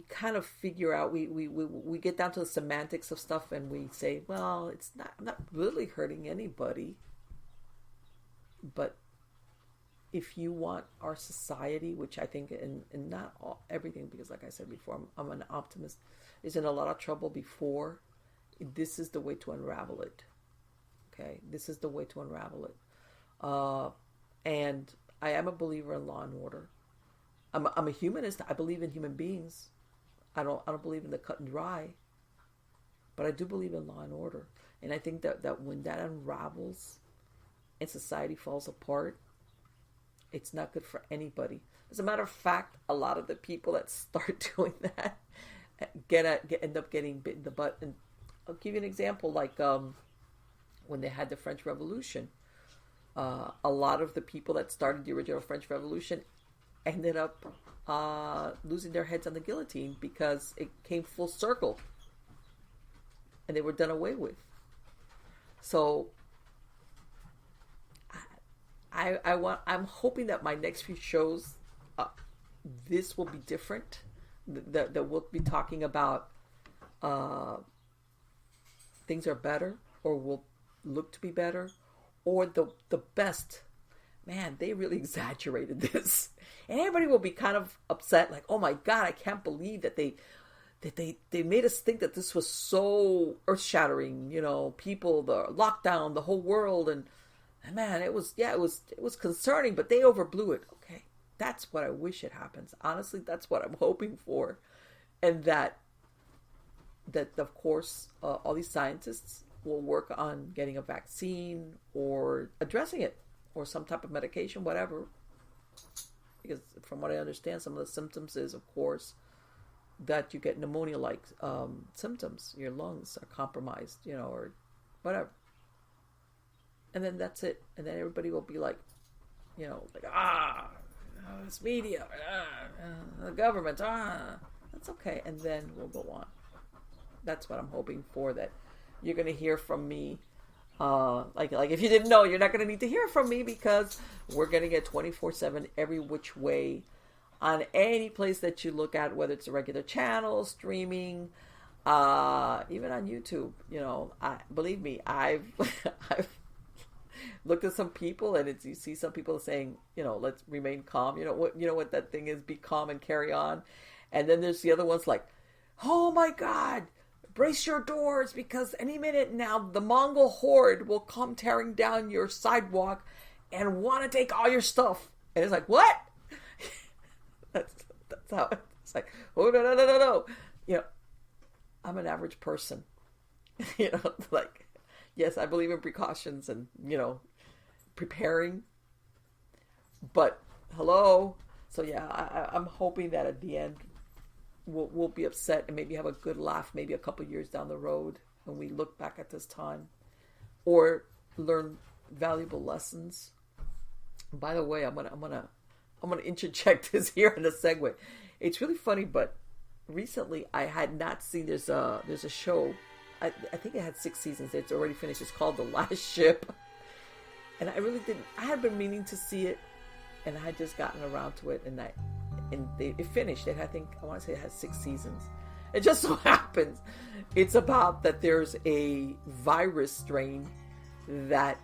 Speaker 1: kind of figure out, we get down to the semantics of stuff, and we say, well, I'm not really hurting anybody. But if you want our society, which I think, and not everything, because like I said before, I'm an optimist, is in a lot of trouble before, this is the way to unravel it. Okay, this is the way to unravel it. And I am a believer in law and order. I'm a humanist. I believe in human beings. I don't believe in the cut and dry. But I do believe in law and order. And I think that when that unravels and society falls apart, it's not good for anybody. As a matter of fact, a lot of the people that start doing that end up getting bit in the butt. And I'll give you an example, like when they had the French Revolution. A lot of the people that started the original French Revolution ended up losing their heads on the guillotine because it came full circle and they were done away with. So I'm hoping that my next few shows, this will be different. That we'll be talking about things are better, or will look to be better, or the best. Man, they really exaggerated this, and everybody will be kind of upset, like, "Oh my God, I can't believe that they made us think that this was so earth-shattering." People, the lockdown, the whole world, and man, it was concerning, but they overblew it. Okay, that's what I wish it happens. Honestly, that's what I'm hoping for, and that of course all these scientists will work on getting a vaccine or addressing it, or some type of medication, whatever. Because from what I understand, some of the symptoms is, of course, that you get pneumonia-like symptoms. Your lungs are compromised, or whatever. And then that's it. And then everybody will be like, this media, the government, that's okay. And then we'll go on. That's what I'm hoping for, that you're going to hear from me. Like if you didn't know, you're not going to need to hear from me, because we're going to get 24/7 every which way on any place that you look at, whether it's a regular channel, streaming, even on YouTube. Believe me, I've looked at some people, and you see some people saying, let's remain calm. You know what that thing is, be calm and carry on. And then there's the other ones like, oh my God, brace your doors, because any minute now the Mongol horde will come tearing down your sidewalk and want to take all your stuff. And it's like, what? that's how it's like, oh, no. I'm an average person. Like, yes, I believe in precautions and, preparing. But, hello. So, yeah, I'm hoping that at the end we'll be upset and maybe have a good laugh maybe a couple years down the road when we look back at this time, or learn valuable lessons. By the way, I'm gonna interject this here in a segue. It's really funny, but recently I had not seen, there's a show, I think it had 6 seasons. It's already finished. It's called The Last Ship, and I really didn't. I had been meaning to see it, and I had just gotten around to it, and it finished. I want to say it has 6 seasons. It just so happens it's about that there's a virus strain that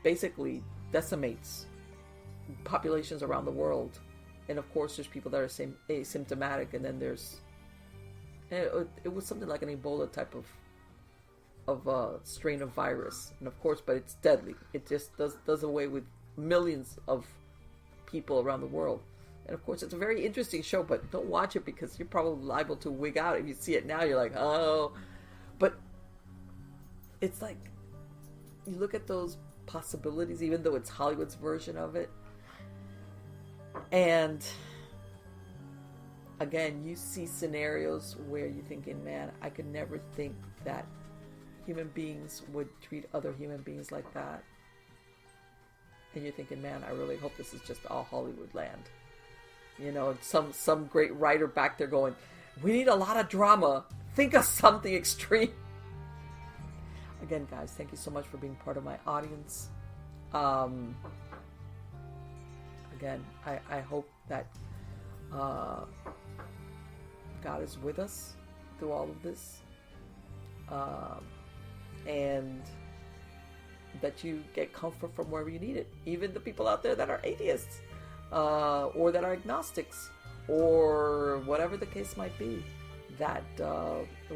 Speaker 1: basically decimates populations around the world. And of course there's people that are asymptomatic, and then it was something like an Ebola type of strain of virus. And of course, but it's deadly. It just does away with millions of people around the world. And of course, it's a very interesting show, but don't watch it because you're probably liable to wig out. If you see it now, you're like, oh. But it's like, you look at those possibilities, even though it's Hollywood's version of it. And again, you see scenarios where you're thinking, man, I could never think that human beings would treat other human beings like that. And you're thinking, man, I really hope this is just all Hollywood land. Some great writer back there going, we need a lot of drama. Think of something extreme. Again, guys, thank you so much for being part of my audience. Again, I hope that God is with us through all of this. And that you get comfort from wherever you need it. Even the people out there that are atheists. Or that are agnostics, or whatever the case might be, that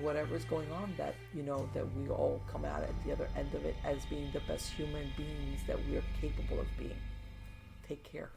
Speaker 1: whatever is going on, that that we all come out at the other end of it as being the best human beings that we are capable of being. Take care.